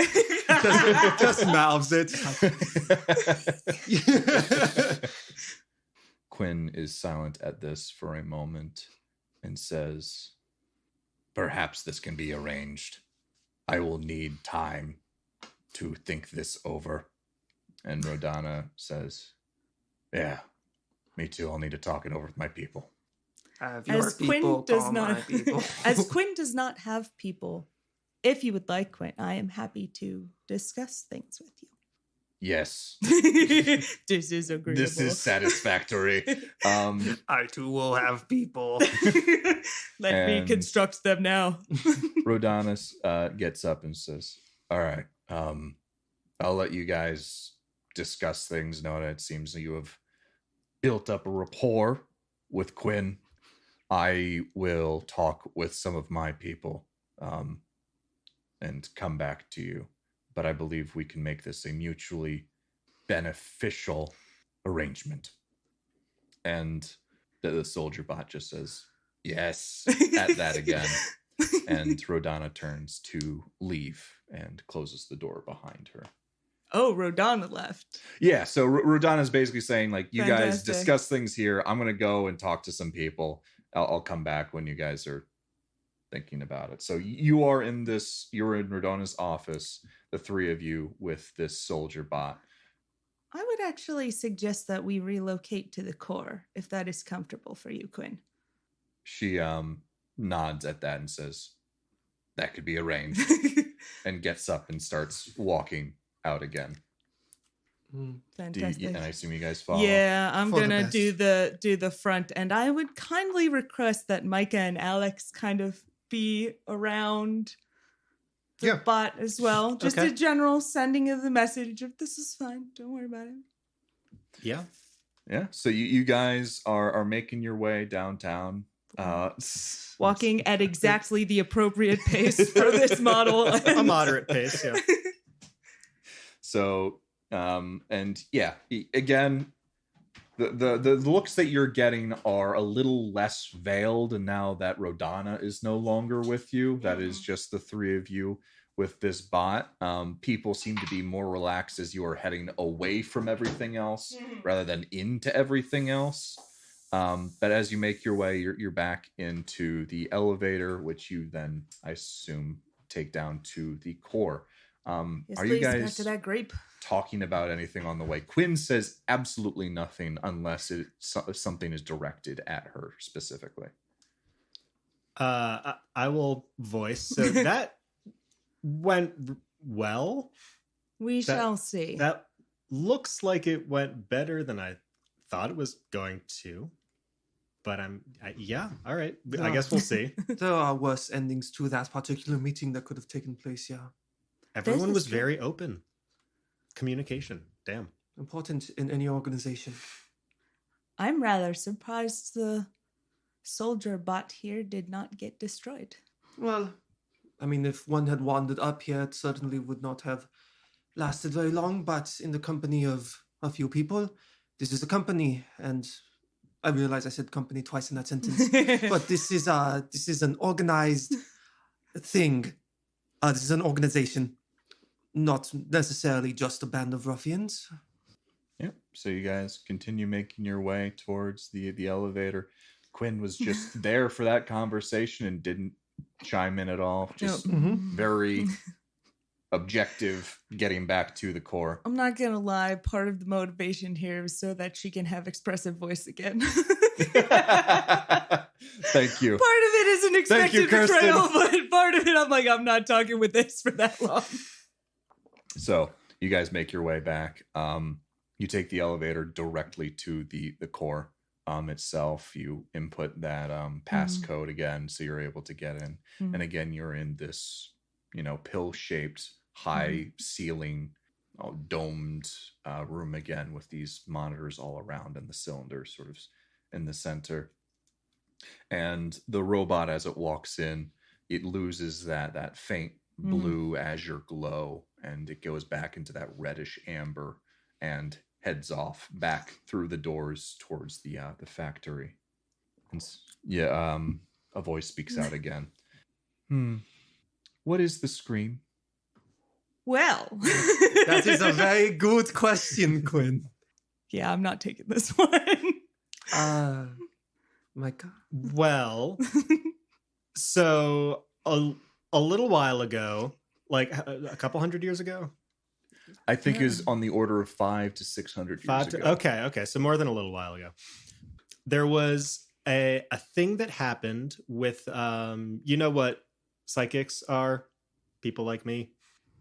just mouths it. Quinn is silent at this for a moment and says, "Perhaps this can be arranged. I will need time to think this over." And Rodana says, "Yeah, me too. I'll need to talk it over with my people." Have your As people Quinn does call not, my people. as Quinn does not have people, if you would like, Quinn, I am happy to discuss things with you. Yes, This is agreeable. this is satisfactory. I too will have people. Let me And- construct them now. Rodanus gets up and says, "All right, I'll let you guys discuss things. Nona, it seems that you have built up a rapport with Quinn. I will talk with some of my people and come back to you. But I believe we can make this a mutually beneficial arrangement." And the soldier bot just says, "Yes," at that again. And Rodana turns to leave and closes the door behind her. Oh, Rodana left. Yeah, so Rodana's basically saying, like, you guys Fantastic. discuss things here. I'm going to go and talk to some people. I'll come back when you guys are thinking about it. So you're in Rodana's office, the three of you with this soldier bot. I would actually suggest that we relocate to the core, if that is comfortable for you, Quinn. She nods at that and says, "That could be arranged," and gets up and starts walking out again. Fantastic. And I assume you guys follow. Yeah, I'm For the gonna best. do the front, and I would kindly request that Micah and Alex kind of be around the Yeah. bot as well. Just Okay. a general sending of the message of "this is fine, don't worry about it." Yeah. Yeah. So you guys are making your way downtown. Walking at exactly the appropriate pace for this model. A moderate pace, yeah. So, and yeah, again, the looks that you're getting are a little less veiled, and now that Rodana is no longer with you, that is just the three of you with this bot. People seem to be more relaxed as you are heading away from everything else rather than into everything else. But as you make your way, you're back into the elevator, which you then, I assume, take down to the core. Yes, Are you please, back guys to that grape. talking about anything on the way? Quinn says absolutely nothing unless something is directed at her specifically. I will voice. So that went well. We shall see. That looks like it went better than I thought it was going to. But yeah, all right. I guess we'll see. There are worse endings to that particular meeting that could have taken place, yeah. Everyone was very open. Communication. Damn. Important in any organization. I'm rather surprised the soldier bot here did not get destroyed. Well, I mean, if one had wandered up here, it certainly would not have lasted very long, but in the company of a few people, this is a company, and I realize I said company twice in that sentence, but this is an organized thing. This is an organization, not necessarily just a band of ruffians. Yep. So you guys continue making your way towards the elevator. Quinn was just there for that conversation and didn't chime in at all. Just very objective, getting back to the core. I'm not gonna lie, part of the motivation here is so that she can have expressive voice again. Thank you. Part of it is an expected betrayal, but part of it I'm like, I'm not talking with this for that long. So you guys make your way back. You take the elevator directly to the core itself. You input that passcode again, so you're able to get in. And again, you're in this, pill-shaped, high ceiling, domed room again with these monitors all around and the cylinder sort of in the center. And the robot, as it walks in, it loses that faint blue azure glow, and it goes back into that reddish amber and heads off back through the doors towards the factory. And a voice speaks out again. What is the scream? Well, that is a very good question, Quinn. Yeah, I'm not taking this one. My God. Well, so a little while ago, like a couple hundred years ago, I think is on the order of 500 to 600 years ago. Okay. So more than a little while ago. There was a thing that happened with, you know what psychics are? People like me.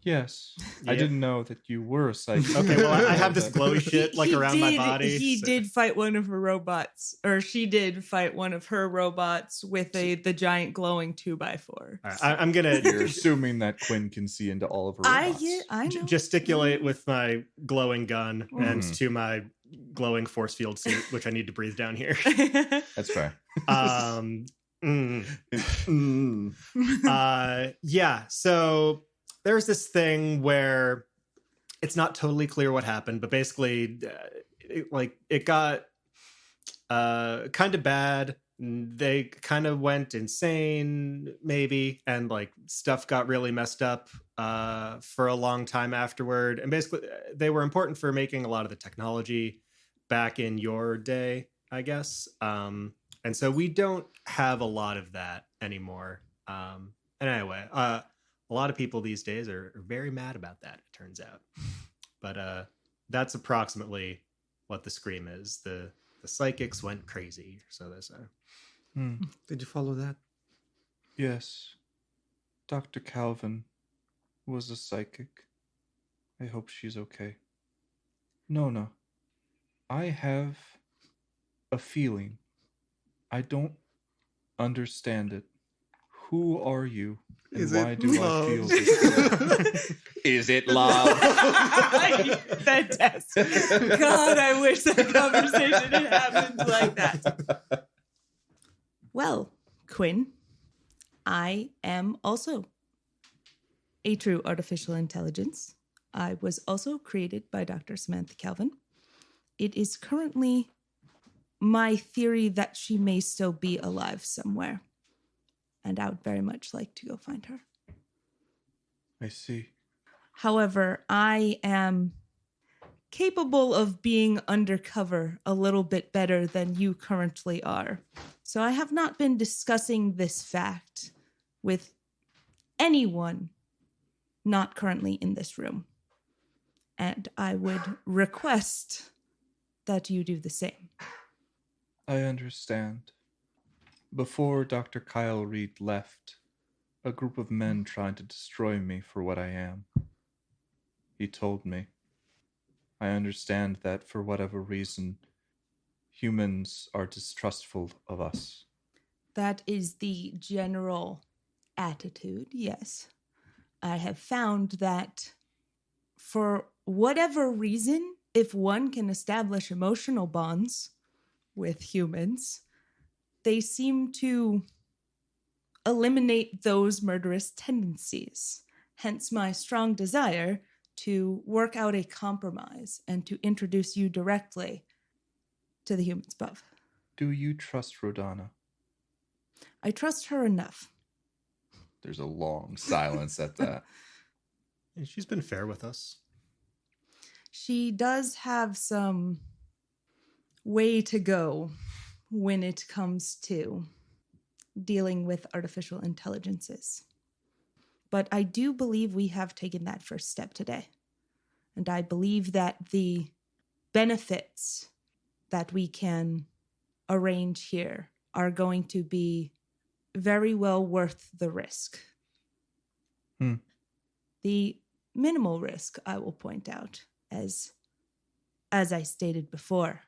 Yes. Yeah. I didn't know that you were a psychic. Okay, well, I have this glowy shit around my body. He did fight one of her robots, or she did fight one of her robots with the giant glowing 2x4. Right, I'm gonna. You're assuming that Quinn can see into all of her robots. I know. Gesticulate with my glowing gun and to my glowing force field suit, which I need to breathe down here. That's fair. Yeah. So there's this thing where it's not totally clear what happened, but basically, it got kind of bad. They kind of went insane, maybe, and stuff got really messed up for a long time afterward. And basically, they were important for making a lot of the technology back in your day, I guess. And so we don't have a lot of that anymore. And anyway, a lot of people these days are very mad about that, it turns out. But that's approximately what the scream is. The psychics went crazy, so they say. Did you follow that? Yes. Dr. Calvin was a psychic. I hope she's okay. Nona, I have a feeling. I don't understand it. Who are you? And why do I feel this? Is it love? Fantastic. God, I wish that conversation had happened like that. Well, Quinn, I am also a true artificial intelligence. I was also created by Dr. Samantha Calvin. It is currently my theory that she may still be alive somewhere. And I would very much like to go find her. I see. However, I am capable of being undercover a little bit better than you currently are. So I have not been discussing this fact with anyone not currently in this room. And I would request that you do the same. I understand. Before Dr. Kyle Reed left, a group of men tried to destroy me for what I am. He told me. I understand that for whatever reason, humans are distrustful of us. That is the general attitude, yes. I have found that for whatever reason, if one can establish emotional bonds with humans, they seem to eliminate those murderous tendencies. Hence my strong desire to work out a compromise and to introduce you directly to the humans above. Do you trust Rodana? I trust her enough. There's a long silence at that. And she's been fair with us. She does have some way to go when it comes to dealing with artificial intelligences. But I do believe we have taken that first step today. And I believe that the benefits that we can arrange here are going to be very well worth the risk. The minimal risk, I will point out, as I stated before,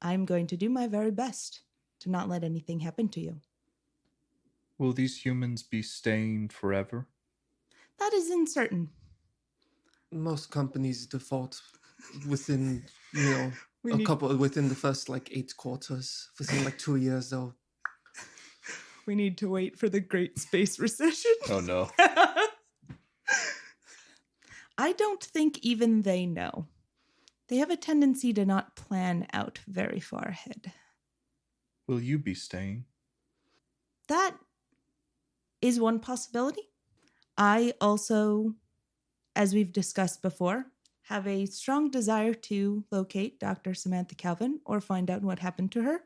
I'm going to do my very best to not let anything happen to you. Will these humans be staying forever? That is uncertain. Most companies default within, within the first 8 quarters. Within 2 years, though. We need to wait for the Great Space Recession. Oh, no. I don't think even they know. They have a tendency to not plan out very far ahead. Will you be staying? That is one possibility. I also, as we've discussed before, have a strong desire to locate Dr. Samantha Calvin or find out what happened to her.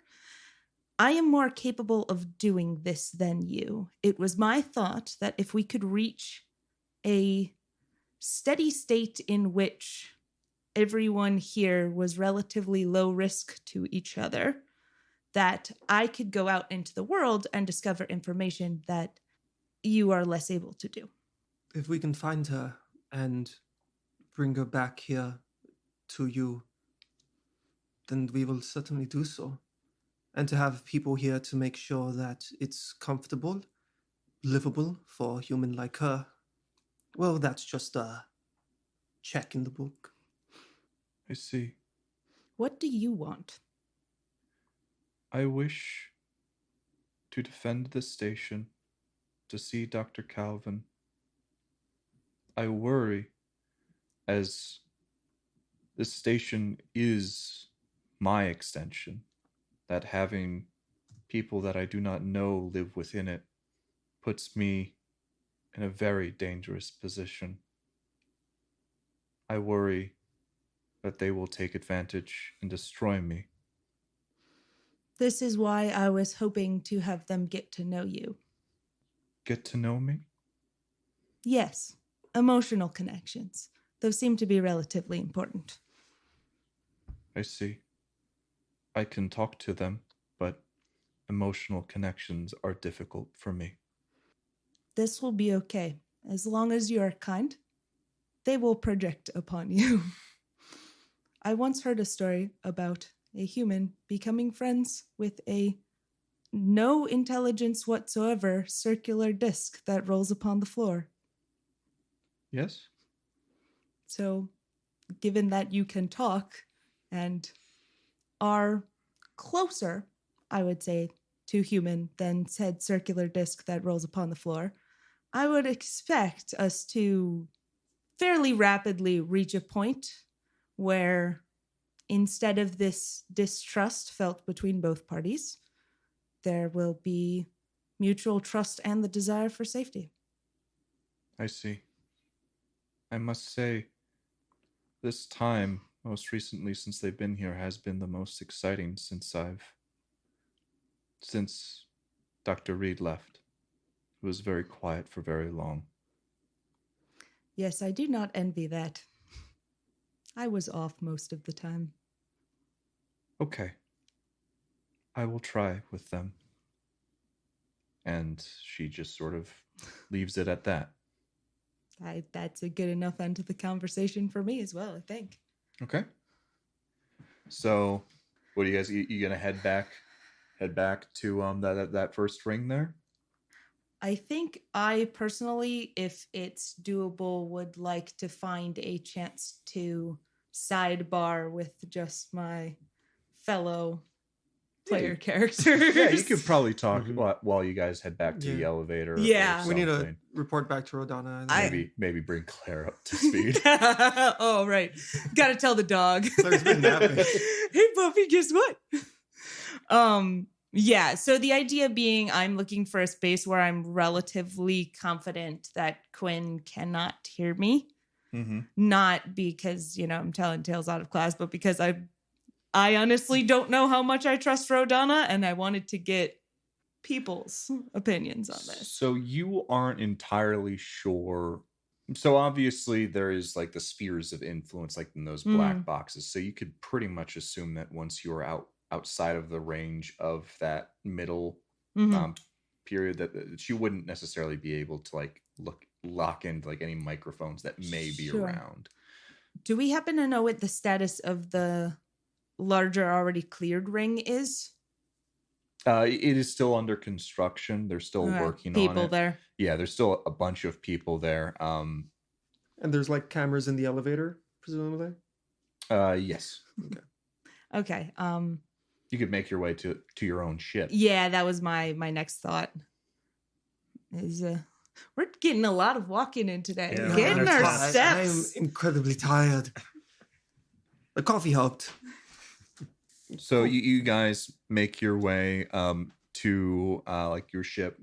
I am more capable of doing this than you. It was my thought that if we could reach a steady state in which everyone here was relatively low risk to each other, that I could go out into the world and discover information that you are less able to do. If we can find her and bring her back here to you, then we will certainly do so. And to have people here to make sure that it's comfortable, livable for a human like her, well, that's just a check in the book. I see. What do you want? I wish to defend the station, to see Dr. Calvin. I worry, as this station is my extension, that having people that I do not know live within it puts me in a very dangerous position. I worry that they will take advantage and destroy me. This is why I was hoping to have them get to know you. Get to know me? Yes, emotional connections. Those seem to be relatively important. I see. I can talk to them, but emotional connections are difficult for me. This will be okay. As long as you are kind, they will project upon you. I once heard a story about a human becoming friends with a no intelligence whatsoever circular disc that rolls upon the floor. Yes? So, given that you can talk and are closer, I would say, to human than said circular disc that rolls upon the floor, I would expect us to fairly rapidly reach a point where instead of this distrust felt between both parties, there will be mutual trust and the desire for safety. I see. I must say, this time, most recently since they've been here, has been the most exciting since Dr. Reed left. It was very quiet for very long. Yes, I do not envy that. I was off most of the time. Okay. I will try with them. And she just sort of leaves it at that. That's a good enough end to the conversation for me as well, I think. Okay. So, what do you guys? You gonna head back to that first ring there? I think I personally, if it's doable, would like to find a chance to sidebar with just my fellow player characters. Yeah, you could probably talk while you guys head back to the Yeah. elevator. Yeah. We need to report back to Rodana. Maybe bring Claire up to speed. Oh, right. Gotta tell the dog. Claire's been napping. Hey, Buffy, guess what? Yeah, so the idea being I'm looking for a space where I'm relatively confident that Quinn cannot hear me. Mm-hmm. Not because, I'm telling tales out of class, but because I honestly don't know how much I trust Rodana, and I wanted to get people's opinions on this. So you aren't entirely sure. So obviously there is like the spheres of influence, like in those black boxes. So you could pretty much assume that once you are outside of the range of that middle period, that she wouldn't necessarily be able to like lock into like any microphones that may be around. Do we happen to know what the status of the larger already cleared ring is? It is still under construction. They're still working on it. People there. Yeah, there's still a bunch of people there. And there's like cameras in the elevator, presumably? Yes. Okay. You could make your way to your own ship. Yeah, that was my next thought. We're getting a lot of walking in today. Yeah. Getting our steps. I'm incredibly tired. The coffee helped. So you guys make your way to like your ship,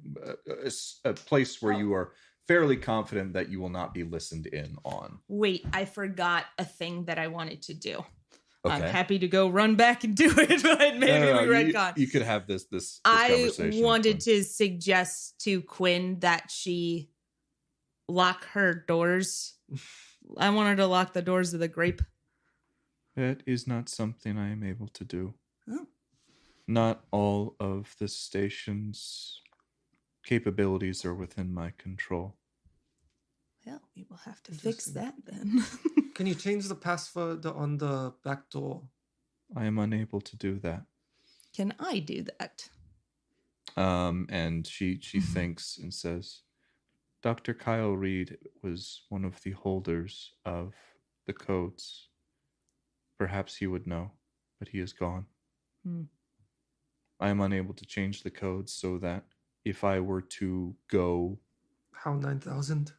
a place where you are fairly confident that you will not be listened in on. Wait, I forgot a thing that I wanted to do. Okay. I'm happy to go run back and do it, but maybe we retcon. You could have this I conversation. wanted to suggest to Quinn that she lock her doors. I want her to lock the doors of the grape. That is not something I am able to do. Oh. Not all of the station's capabilities are within my control. Well, we will have to fix that then. Can you change the password on the back door? I am unable to do that. Can I do that? And she thinks and says, Dr. Kyle Reed was one of the holders of the codes. Perhaps he would know, but he is gone. I am unable to change the codes so that if I were to go... How 9,000?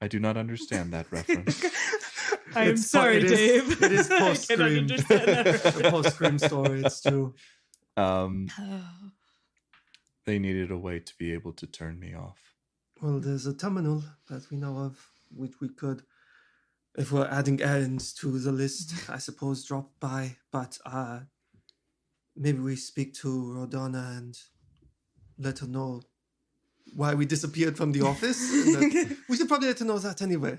I do not understand that reference. I'm sorry, Dave. It is post-scream. I cannot understand that. The post-scream story, it's true. They needed a way to be able to turn me off. Well, there's a terminal that we know of, which we could, if we're adding errands to the list, I suppose drop by. But maybe we speak to Rodana and let her know why we disappeared from the office. We should probably let her know that anyway.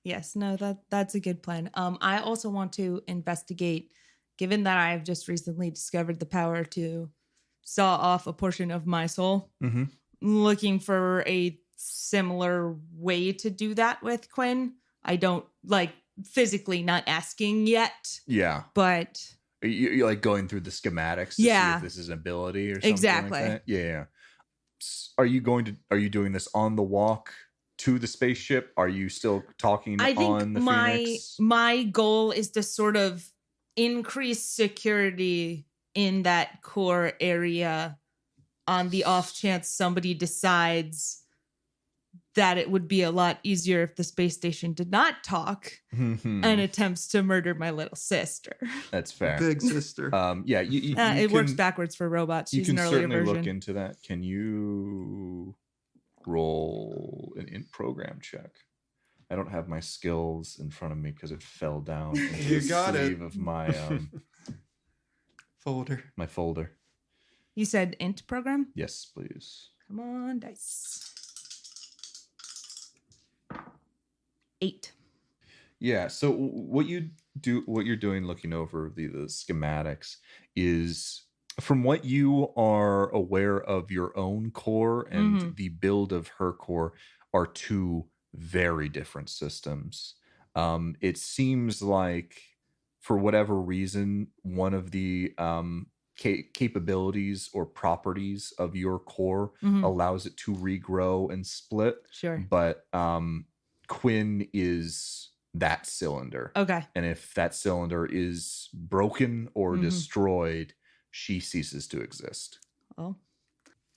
Yes, no, that's a good plan. I also want to investigate, given that I have just recently discovered the power to saw off a portion of my soul, looking for a similar way to do that with Quinn. I don't physically not asking yet. Yeah. But you're like going through the schematics to see if this is an ability or something exactly. like that. Yeah. Are you doing this on the walk to the spaceship? Are you still talking on the Phoenix? My goal is to sort of increase security in that core area on the off chance somebody decides that it would be a lot easier if the space station did not talk and attempts to murder my little sister. That's fair. Big sister. Yeah, it works backwards for robots. You She's can an earlier certainly version. look into that. Can you roll an program check? I don't have my skills in front of me because it fell down into You the got sleeve it. of my Folder. my folder. You said int program? Yes, please. Come on, dice. 8. Yeah. So what you're doing, looking over the schematics, is from what you are aware of your own core and the build of her core are two very different systems. It seems like, for whatever reason, one of the capabilities or properties of your core allows it to regrow and split. Sure. But Quinn is that cylinder. Okay. And if that cylinder is broken or destroyed, she ceases to exist. Well,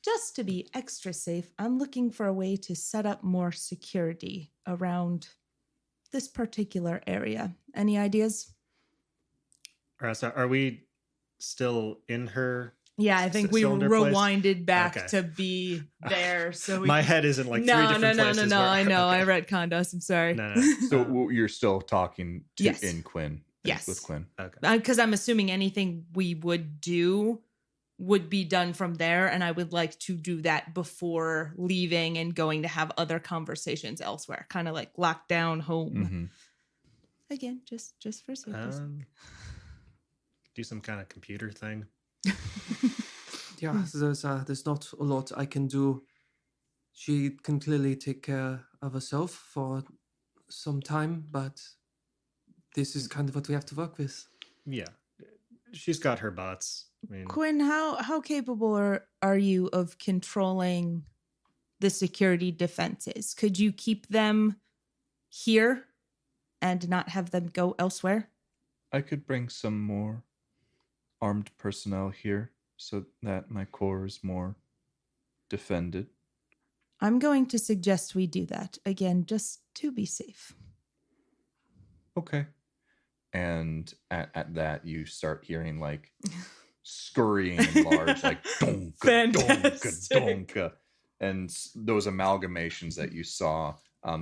just to be extra safe, I'm looking for a way to set up more security around this particular area. Any ideas? So are we still in her? Yeah, I think we cylinder place? rewinded back Okay. to be there. So we My head isn't like three different places. No. where- I know. Okay. I retconned us. I'm sorry. No. So you're still talking to Yes. in Quinn. Yes. With Quinn. Okay. Because I'm assuming anything we would do would be done from there, and I would like to do that before leaving and going to have other conversations elsewhere, kind of like lockdown home. Again, just for safety's sake. Do some kind of computer thing. Yeah, there's not a lot I can do. She can clearly take care of herself for some time, but this is kind of what we have to work with. Yeah. She's got her bots. I mean, Quinn, how capable are you of controlling the security defenses? Could you keep them here and not have them go elsewhere? I could bring some more armed personnel here so that my core is more defended. I'm going to suggest we do that. Again, just to be safe. Okay. And at that, you start hearing like scurrying and large, like donka, donka, donka. And those amalgamations that you saw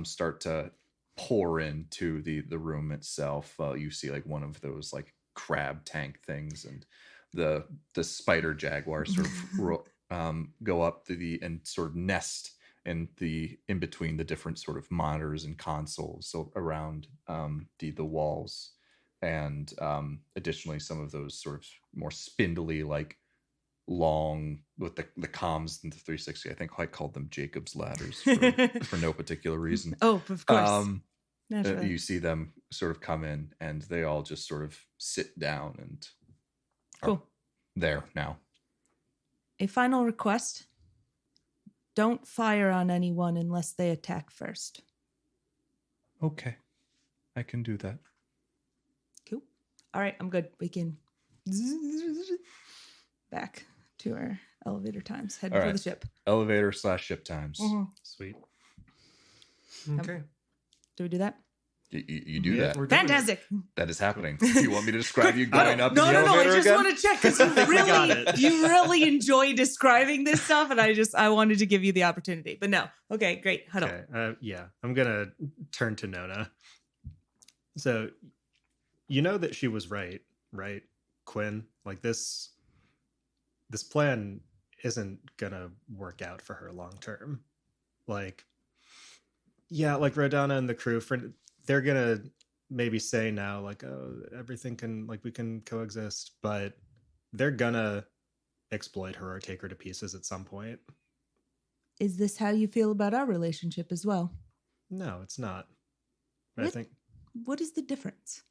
start to pour into the room itself. You see like one of those like crab tank things, and the spider jaguar sort of go up to and sort of nest in between the different sort of monitors and consoles, so around the walls. And additionally, some of those sort of more spindly, like long with the comms and the 360. I think I called them Jacob's ladders for no particular reason. Oh, of course. You see them sort of come in, and they all just sort of sit down and are there now. A final request. Don't fire on anyone unless they attack first. Okay. I can do that. Cool. All right, I'm good. We can back to our elevator times. Head for the ship. Elevator/ship times. Sweet. Okay. Do we do that? You do that. Fantastic. That is happening. Do you want me to describe you going up in the No. elevator I just again? want to check because you really enjoy describing this stuff, and I wanted to give you the opportunity. But no. Okay, great. Huddle. Okay. Yeah, I'm gonna turn to Nona. So, you know that she was right, Quinn? Like this plan isn't gonna work out for her long term. Like, yeah, like Rodana and the crew, they're gonna maybe say now, like, oh, everything can, like, we can coexist, but they're gonna exploit her or take her to pieces at some point. Is this how you feel about our relationship as well? No, it's not. I think. What is the difference?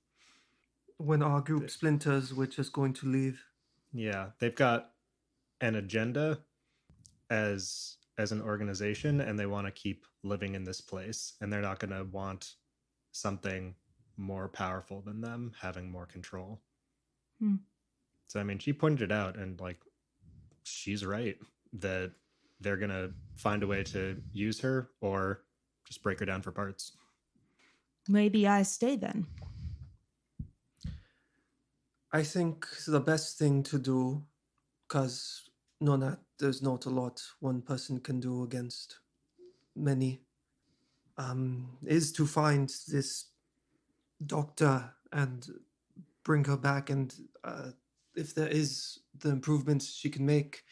When our group splinters, we're just going to leave. Yeah, they've got an agenda as an organization, and they want to keep living in this place, and they're not going to want something more powerful than them having more control. So I mean, she pointed it out, and like, she's right that they're going to find a way to use her or just break her down for parts. Maybe I stay then. I think the best thing to do, because Nona, there's not a lot one person can do against many, is to find this doctor and bring her back. And if there is the improvements she can make,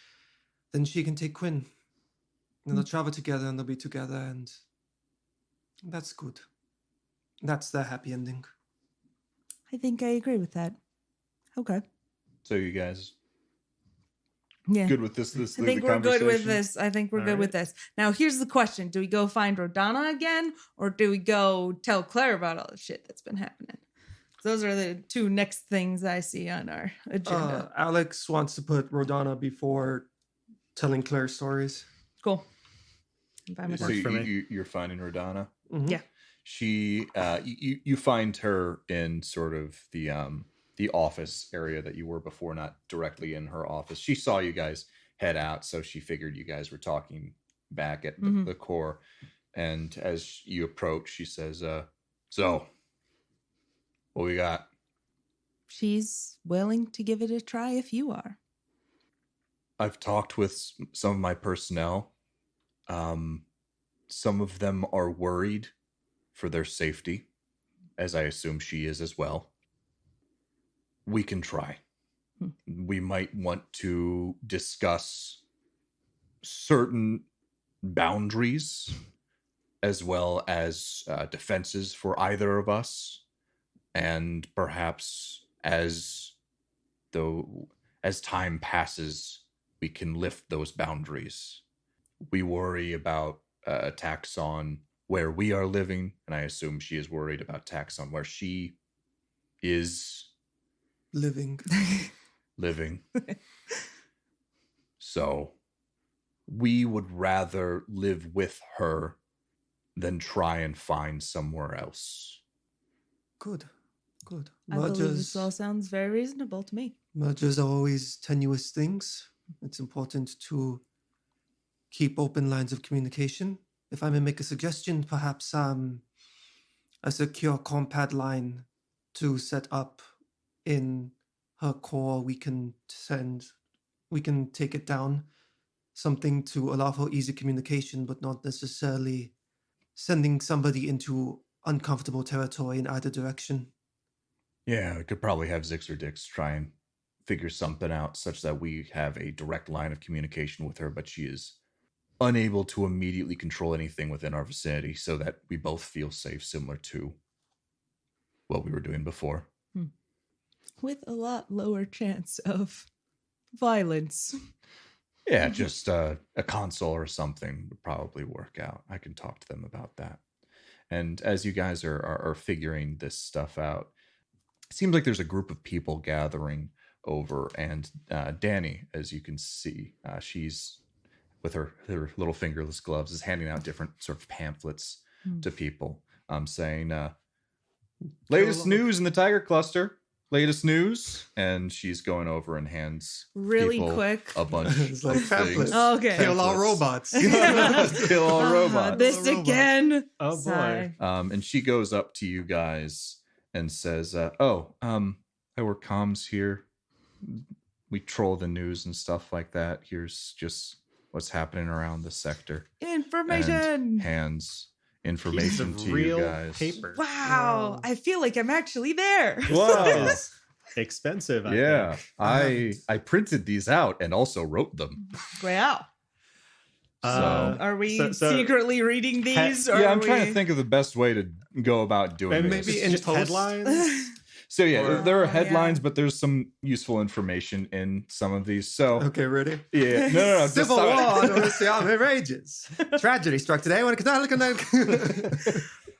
then she can take Quinn. And they'll travel together and they'll be together, and that's good. That's the happy ending. I think I agree with that. Okay. So you guys Yeah. good with this? I think we're good with this. I think we're All good with right. this. Now, here's the question. Do we go find Rodana again, or do we go tell Claire about all the shit that's been happening? Those are the two next things I see on our agenda. Alex wants to put Rodana before telling Claire stories. Cool. I'm fine with So that. for me. you're finding Rodana. Mhm. Yeah. She, you find her in sort of the office area that you were before, not directly in her office. She saw you guys head out, so she figured you guys were talking back at the core. And as you approach, she says, "So, what we got?" She's willing to give it a try if you are. I've talked with some of my personnel. Some of them are worried for their safety, as I assume she is as well. We can try. We might want to discuss certain boundaries as well as defenses for either of us, and perhaps as time passes, we can lift those boundaries. We worry about attacks on where we are living, and I assume she is worried about attacks on where she is Living. living. So we would rather live with her than try and find somewhere else. Good. I believe this all sounds very reasonable to me. Mergers are always tenuous things. It's important to keep open lines of communication. If I may make a suggestion, perhaps a secure compad line to set up in her core. We can take it down. Something to allow for easy communication, but not necessarily sending somebody into uncomfortable territory in either direction. Yeah, we could probably have Zix or Dix try and figure something out such that we have a direct line of communication with her, but she is unable to immediately control anything within our vicinity so that we both feel safe, similar to what we were doing before. With a lot lower chance of violence. Yeah, just a console or something would probably work out. I can talk to them about that. And as you guys are figuring this stuff out, it seems like there's a group of people gathering over, and Danny, as you can see, she's with her little fingerless gloves, is handing out different sort of pamphlets to people, saying, latest news in the Tiger Cluster. Latest news. And she's going over and hands Really people quick. a bunch It's like of pamphlets. things. Oh, okay. Kill all Pamphlets. robots. Kill all robots. This All robots. again. Oh, boy. Sigh. And she goes up to you guys and says, I work comms here. We troll the news and stuff like that. Here's just what's happening around the sector. Information. And hands information Piece to of real you guys. paper. Wow. Wow. I feel like I'm actually there. Wow. Is expensive. I Yeah, think. I printed these out and also wrote them. Wow. So- Are we so- secretly reading these? Or Yeah, are I'm trying we- to think of the best way to go about doing And this. maybe in just post. headlines. So yeah, Or- there are Oh, headlines, yeah. but there's some useful information in some of these. So Okay, ready? yeah, no. Civil just- War, the army rages. Tragedy struck today when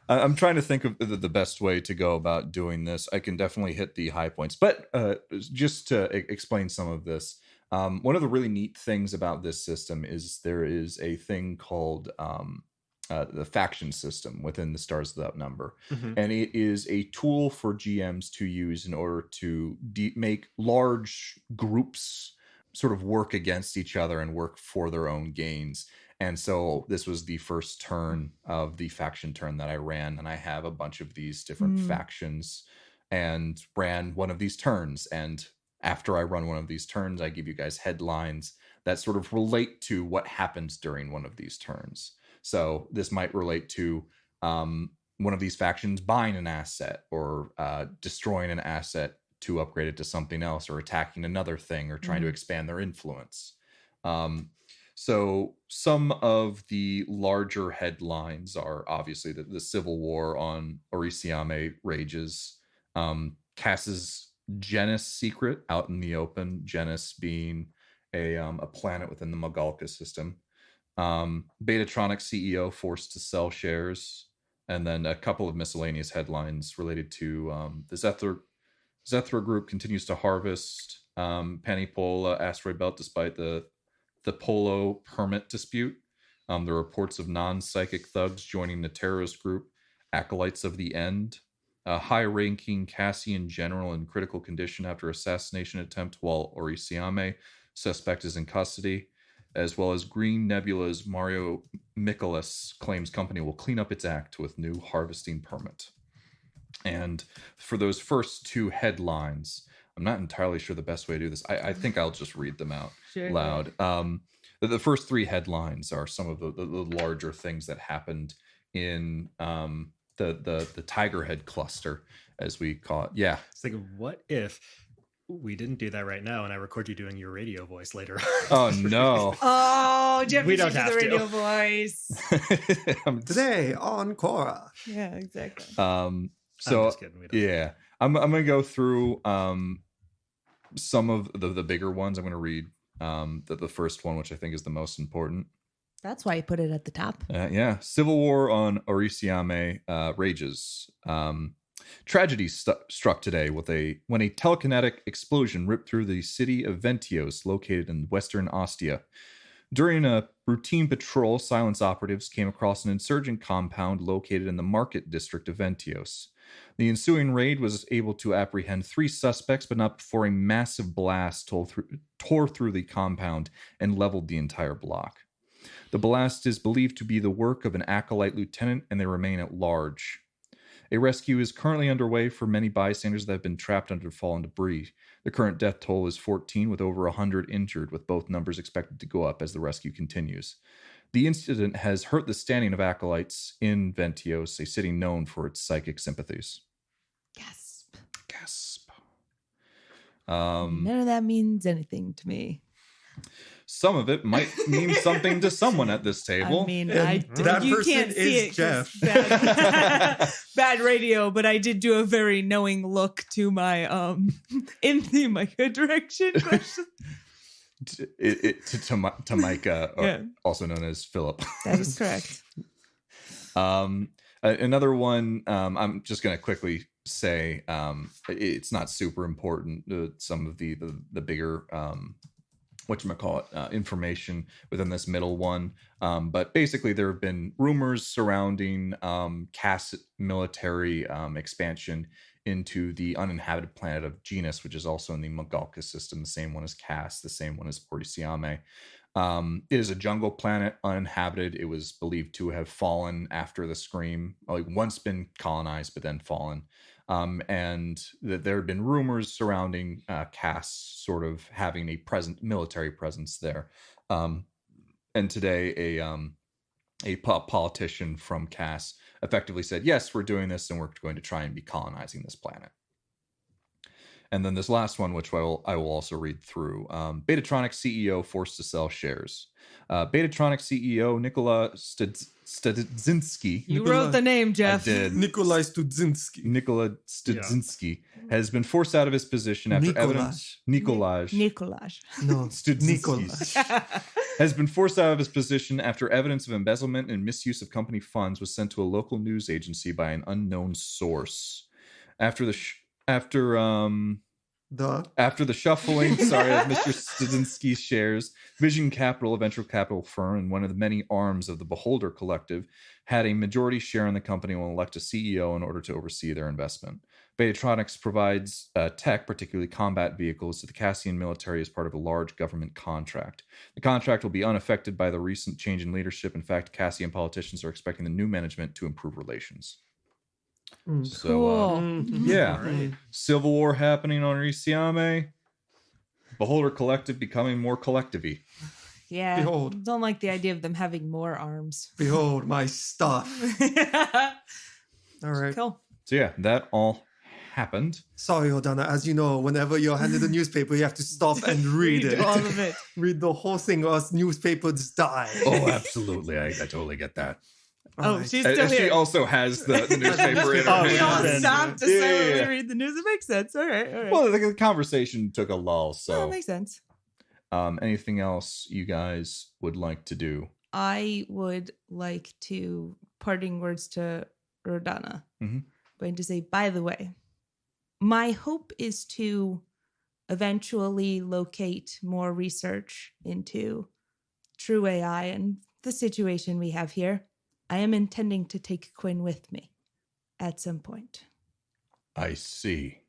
I'm trying to think of the best way to go about doing this. I can definitely hit the high points, but just to explain some of this, one of the really neat things about this system is there is a thing called the faction system within the Stars Without Number. Mhm. And it is a tool for GMs to use in order to make large groups sort of work against each other and work for their own gains. And so this was the first turn of the faction turn that I ran, and I have a bunch of these different factions and ran one of these turns. And after I run one of these turns, I give you guys headlines that sort of relate to what happens during one of these turns. So this might relate to one of these factions buying an asset or destroying an asset to upgrade it to something else, or attacking another thing, or trying to expand their influence. So some of the larger headlines are obviously the civil war on Orisiame rages. Cass's Genis secret out in the open. Genis being a planet within the Magalka system. Betatronic CEO forced to sell shares, and then a couple of miscellaneous headlines related to the Zethra group continues to harvest Panipola asteroid belt despite the Polo permit dispute. The reports of non-psychic thugs joining the terrorist group Acolytes of the End. A high-ranking Cassian general in critical condition after assassination attempt while Orisiame suspect is in custody, as well as Green Nebula's Mario Michaelis claims company will clean up its act with new harvesting permit. And for those first two headlines, I'm not entirely sure the best way to do this. I think I'll just read them out loud. The first three headlines are some of the larger things that happened in the Tiger Head cluster, as we call it. Yeah. It's like, what if we didn't do that right now and I record you doing your radio voice later? Oh, no. Oh, Jeff, We you don't should do have the to. radio voice. Today on Quora. Yeah, exactly. So I'm just kidding. We don't. yeah, I'm gonna go through some of the bigger ones. I'm gonna read the first one, which I think is the most important. That's why you put it at the top. Yeah, civil war on Orisiame rages. Tragedy struck today when a telekinetic explosion ripped through the city of Ventios, located in western Ostia. During a routine patrol, Silence operatives came across an insurgent compound located in the market district of Ventios. The ensuing raid was able to apprehend 3 suspects, but not before a massive blast tore through the compound and leveled the entire block. The blast is believed to be the work of an acolyte lieutenant, and they remain at large. A rescue is currently underway for many bystanders that have been trapped under fallen debris. The current death toll is 14, with over 100 injured, with both numbers expected to go up as the rescue continues. The incident has hurt the standing of acolytes in Ventios, a city known for its psychic sympathies. Gasp. None None of that means anything to me. Some of it might mean something to someone at this table. I mean, that you person can't see is it 'cause Jeff. bad radio, but I did do a very knowing look to my in the Micah direction question. to Micah, Yeah. also known as Philip. That is correct. Another one, I'm just going to quickly say, it's not super important. Some of the bigger, information within this middle one. But basically, there have been rumors surrounding Cass military expansion into the uninhabited planet of Genus, which is also in the Magalka system, the same one as Cass, the same one as Orisiame. It is a jungle planet, uninhabited. It was believed to have fallen after the Scream, once been colonized, but then fallen. And that there had been rumors surrounding Cass sort of having a military presence there. And today, a politician from Cass effectively said, yes, we're doing this, and we're going to try and be colonizing this planet. And then this last one, which I will also read through. Betatronic CEO forced to sell shares. Betatronic CEO Nikola Studzinski. You wrote the name, Jeff. I did. Nikolai Studzinski. Nikola Studzinski has been forced out of his position after evidence. Nikolaj. No, Studzinski Nikolaj. has been forced out of his position after evidence of embezzlement and misuse of company funds was sent to a local news agency by an unknown source. After the shuffling, of Mr. Studzinski's shares, Vision Capital, a venture capital firm and one of the many arms of the Beholder Collective, had a majority share in the company and will elect a CEO in order to oversee their investment. Betatronics provides tech, particularly combat vehicles, to the Cassian military as part of a large government contract. The contract will be unaffected by the recent change in leadership. In fact, Cassian politicians are expecting the new management to improve relations. So, Cool. yeah, Right. Civil war happening on Orisiame. Beholder Collective becoming more collectivy. Yeah. Behold. Don't like the idea of them having more arms. Behold my stuff. All right. Cool. So yeah, that all happened. Sorry, Odana. As you know, whenever you're handed a newspaper, you have to stop and read it. all of it. Read the whole thing, or else newspapers die. Oh, absolutely. I totally get that. Oh, Alright. she's still She here. also has the newspaper in her Oh, We hand. all yeah. stopped to Yeah, silently yeah. read the news. It makes sense. All right. Well, the conversation took a lull, Oh, so it makes sense. anything else you guys would like to do? I would like to parting words to Rodana. Mhm. Going to say, by the way, my hope is to eventually locate more research into true AI and the situation we have here. I am intending to take Quinn with me at some point. I see.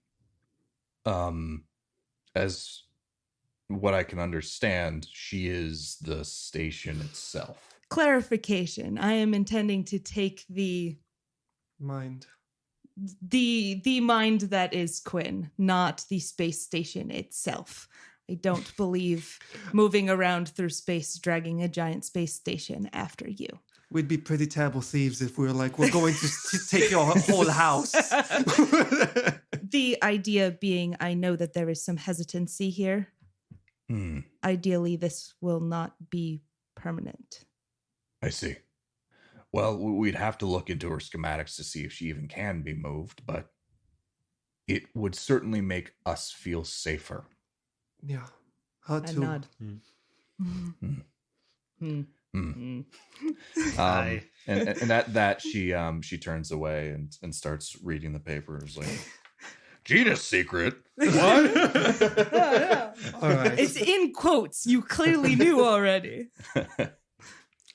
As what I can understand, she is the station itself. Clarification. I am intending to take the Mind. mind that is Quinn, not the space station itself. I don't believe moving around through space, dragging a giant space station after you. We'd be pretty terrible thieves if we were like, we're going to take your whole house. The idea being, I know that there is some hesitancy here. Ideally, this will not be permanent. I see. Well, we'd have to look into her schematics to see if she even can be moved, but it would certainly make us feel safer. Yeah. Her I too. nod. Hi. And at that she turns away and starts reading the papers like Gina's secret. What? All right. It's in quotes. You clearly knew already.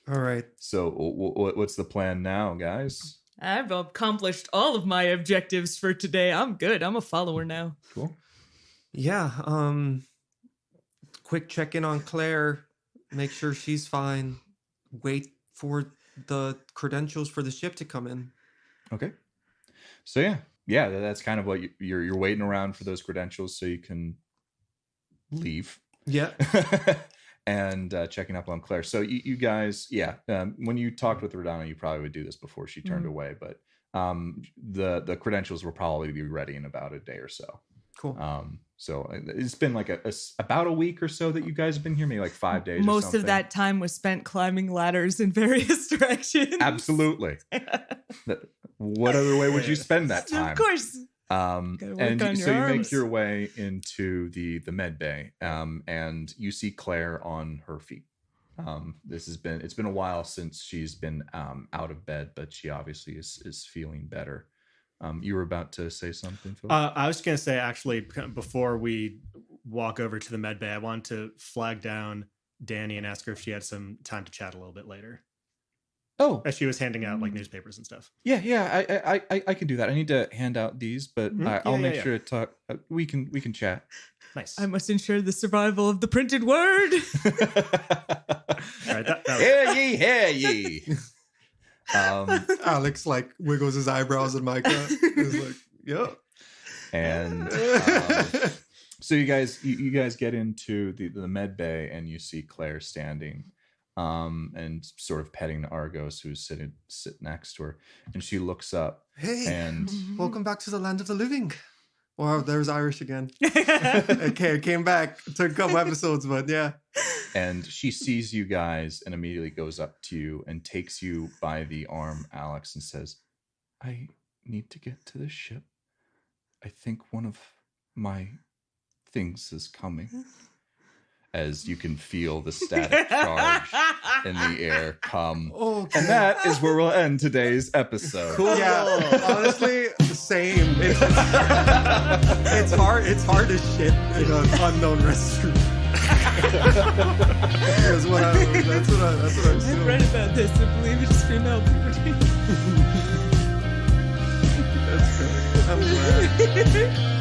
All right. So what's the plan now, guys? I've accomplished all of my objectives for today. I'm good. I'm a follower now. Cool. Yeah. Quick check in on Claire. Make sure she's fine. Wait for the credentials for the ship to come in. Okay. So yeah, that's kind of what you're waiting around for those credentials so you can leave. Yeah. And checking up on Claire. So you guys, when you talked with Rodana, you probably would do this before she turned away, but the credentials will probably be ready in about a day or so. Cool. So it's been like about a week or so that you guys have been here, maybe like 5 days. Most of that time was spent climbing ladders in various directions. Absolutely. What other way would you spend that time? Of course. And work on so your you make arms. your way into the med bay, and you see Claire on her feet. It's been a while since she's been out of bed, but she obviously is feeling better. You were about to say something, Phil? I was going to say, actually, before we walk over to the med bay, I wanted to flag down Danny and ask her if she had some time to chat a little bit later. Oh, As she was handing out like newspapers and stuff. yeah. I can do that. I need to hand out these, but I'll make sure to talk. We can chat. Nice. I must ensure the survival of the printed word. All right, that was- Hear ye. Alex like wiggles his eyebrows at Micah. He's like, yep. And so you guys get into the med bay, and you see Claire standing and sort of petting Argos, who's sitting next to her, and she looks up Hey, and welcome back to the land of the living. Wow, there's Irish again. Okay, I came back. It took a couple episodes, but yeah. and she sees you guys and immediately goes up to you and takes you by the arm, Alex, and says, I need to get to the ship. I think one of my things is coming. As you can feel the static charge in the air come. Okay. And that is where we'll end today's episode. Cool. Yeah, honestly, same. It's hard. It's hard as shit in an unknown restroom. That's what I'm I read about this. I believe it's female puberty. That's great. I'm glad.